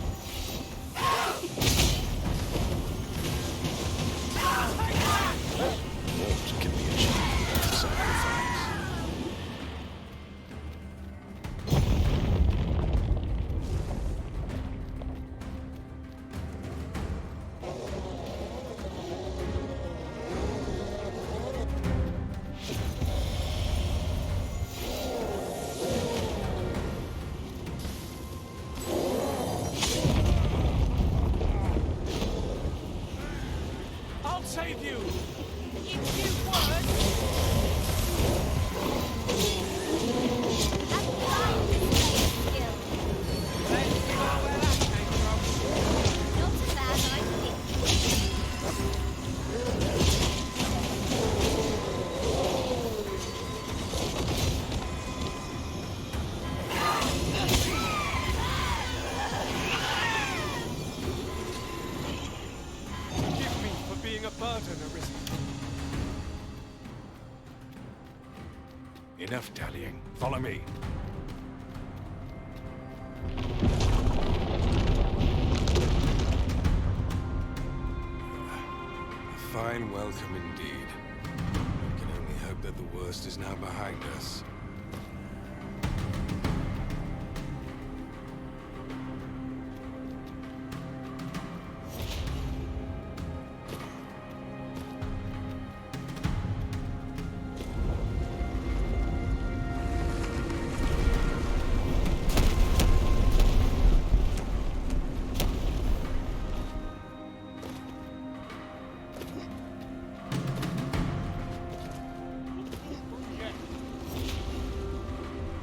S4: What can be achieved without sacrifice?
S5: I'll save you! Forgive me for being a burden, Arisen.
S4: Enough dallying. Follow me. A fine welcome indeed. I can only hope that the worst is now behind us.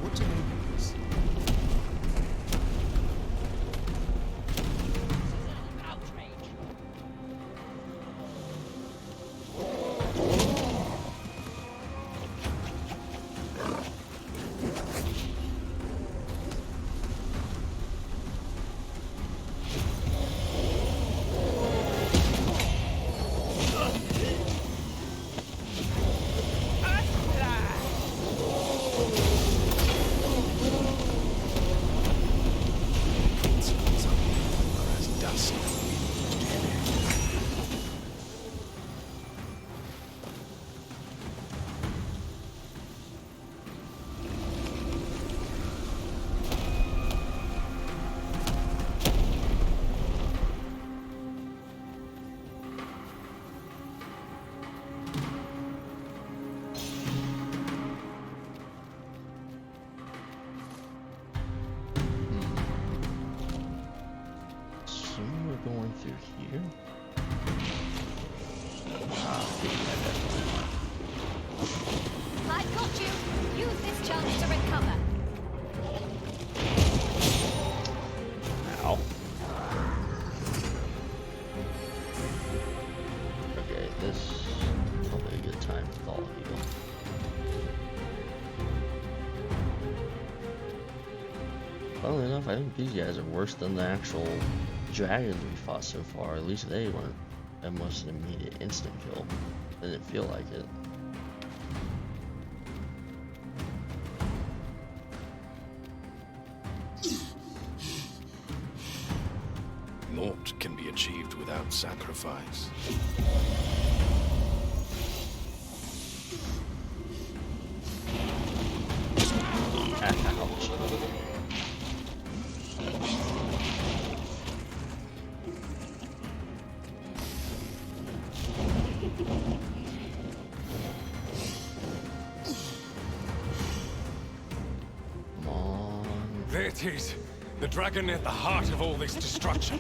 S5: What do they mean?
S1: Going through here.
S2: I've got you. Use this chance to recover.
S1: Ow. Okay, this is probably a good time with all of you. Funnily enough, I think these guys are worse than the actual dragons we fought so far. At least they weren't almost an immediate instant kill. They didn't feel like it.
S4: Naught can be achieved without sacrifice.
S1: Ouch. Come on.
S4: There it is. The dragon at the heart of all this destruction.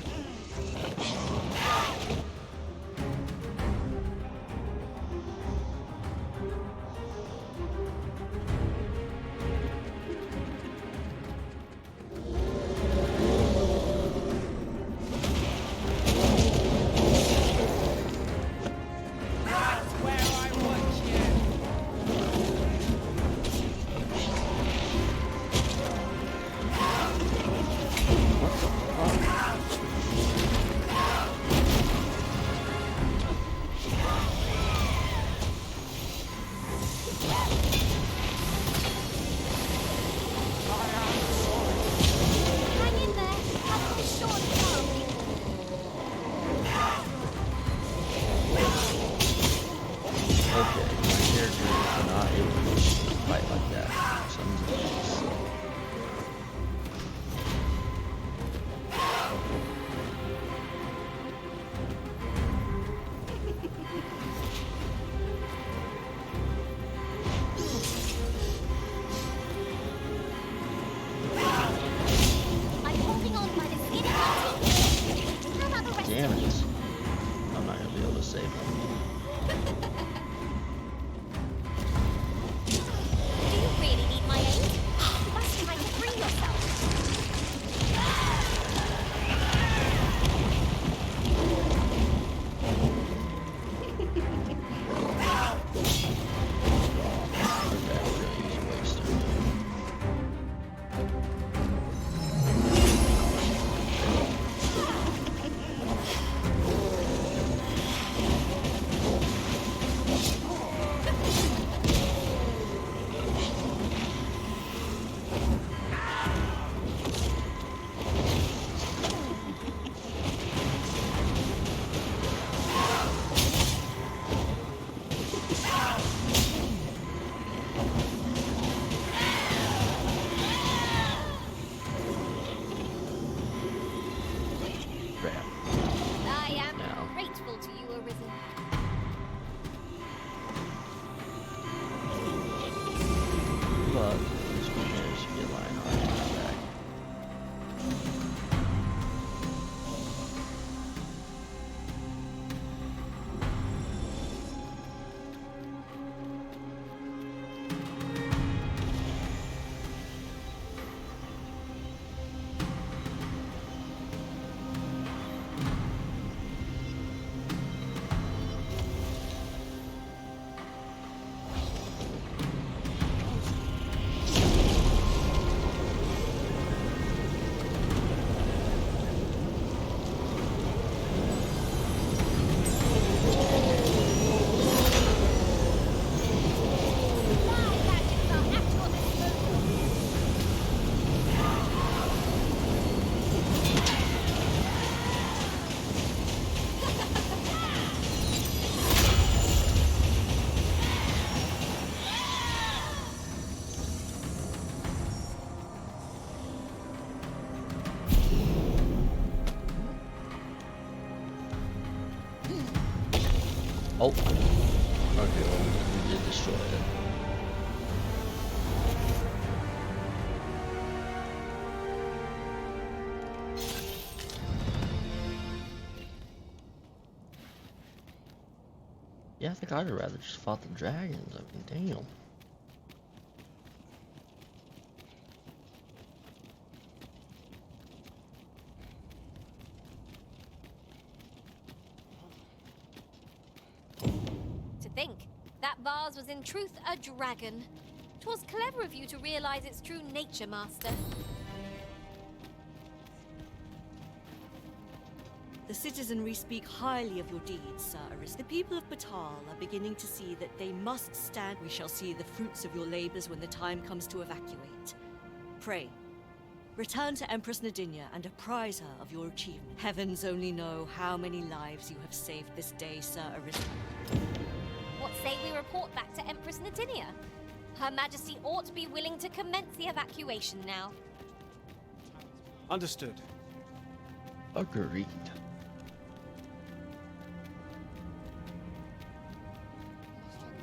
S3: That's where I want you.
S1: fight like that. Sons of bitches.
S2: I'm holding on by the skin of my teeth. How about the rest
S1: Damn
S2: of you?
S1: it. I'm not gonna be able to save them.
S2: Do you really need my aid? You must try to free yourself.
S1: Okay, we're gonna use a waster. Crap.
S2: I am
S1: Now.
S2: grateful to you, Arisen.
S1: But this one here should get Lionheart back. Oh. Okay, well, we did destroy it. Yeah, I think I'd rather just fought the dragons. I mean, damn.
S2: To think, that vase was in truth a dragon. 'Twas clever of you to realize its true nature, Master.
S7: The citizenry speak highly of your deeds, Sir Aris. The people of Batal are beginning to see that they must stand. We shall see the fruits of your labors when the time comes to evacuate. Pray, return to Empress Nadinia and apprise her of your achievement. Heavens only know how many lives you have saved this day, Sir Aris.
S2: What say we report back to Empress Nadinia? Her Majesty ought to be willing to commence the evacuation now.
S5: Understood.
S1: Agreed.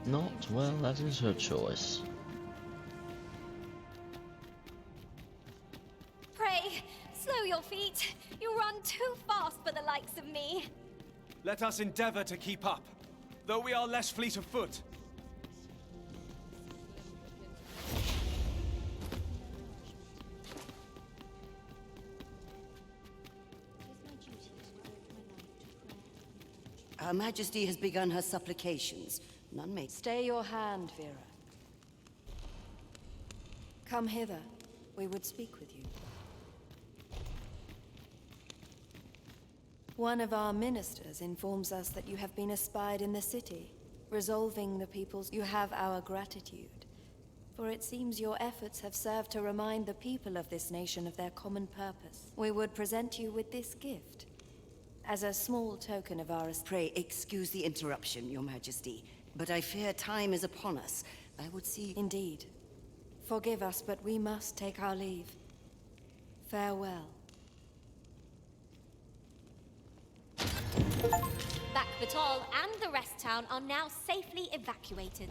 S1: Not well, that is her choice.
S2: Pray, slow your feet. You run too fast for the likes of me.
S5: Let us endeavor to keep up, though we are less fleet of foot.
S8: Her Majesty has begun her supplications. None may...
S10: Stay your hand, Vera. Come hither. We would speak with you. One of our ministers informs us that you have been espied in the city, resolving the people's... You have our gratitude. For it seems your efforts have served to remind the people of this nation of their common purpose. We would present you with this gift. As a small token of our...
S8: Pray excuse the interruption, Your Majesty, but I fear time is upon us. I would see...
S10: Indeed. Forgive us, but we must take our leave. Farewell.
S2: Backbatal and the rest town are now safely evacuated.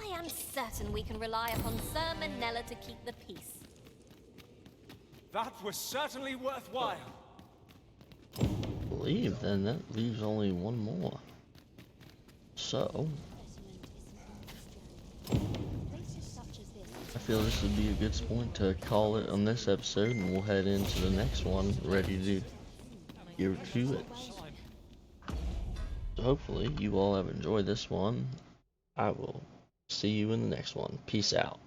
S2: I am certain we can rely upon Sir Manella to keep the peace.
S11: That was certainly worthwhile.
S1: I believe then that leaves only one more. So, I feel this would be a good point to call it on this episode, and we'll head into the next one ready to get to it. So hopefully you all have enjoyed this one. I will see you in the next one. Peace out.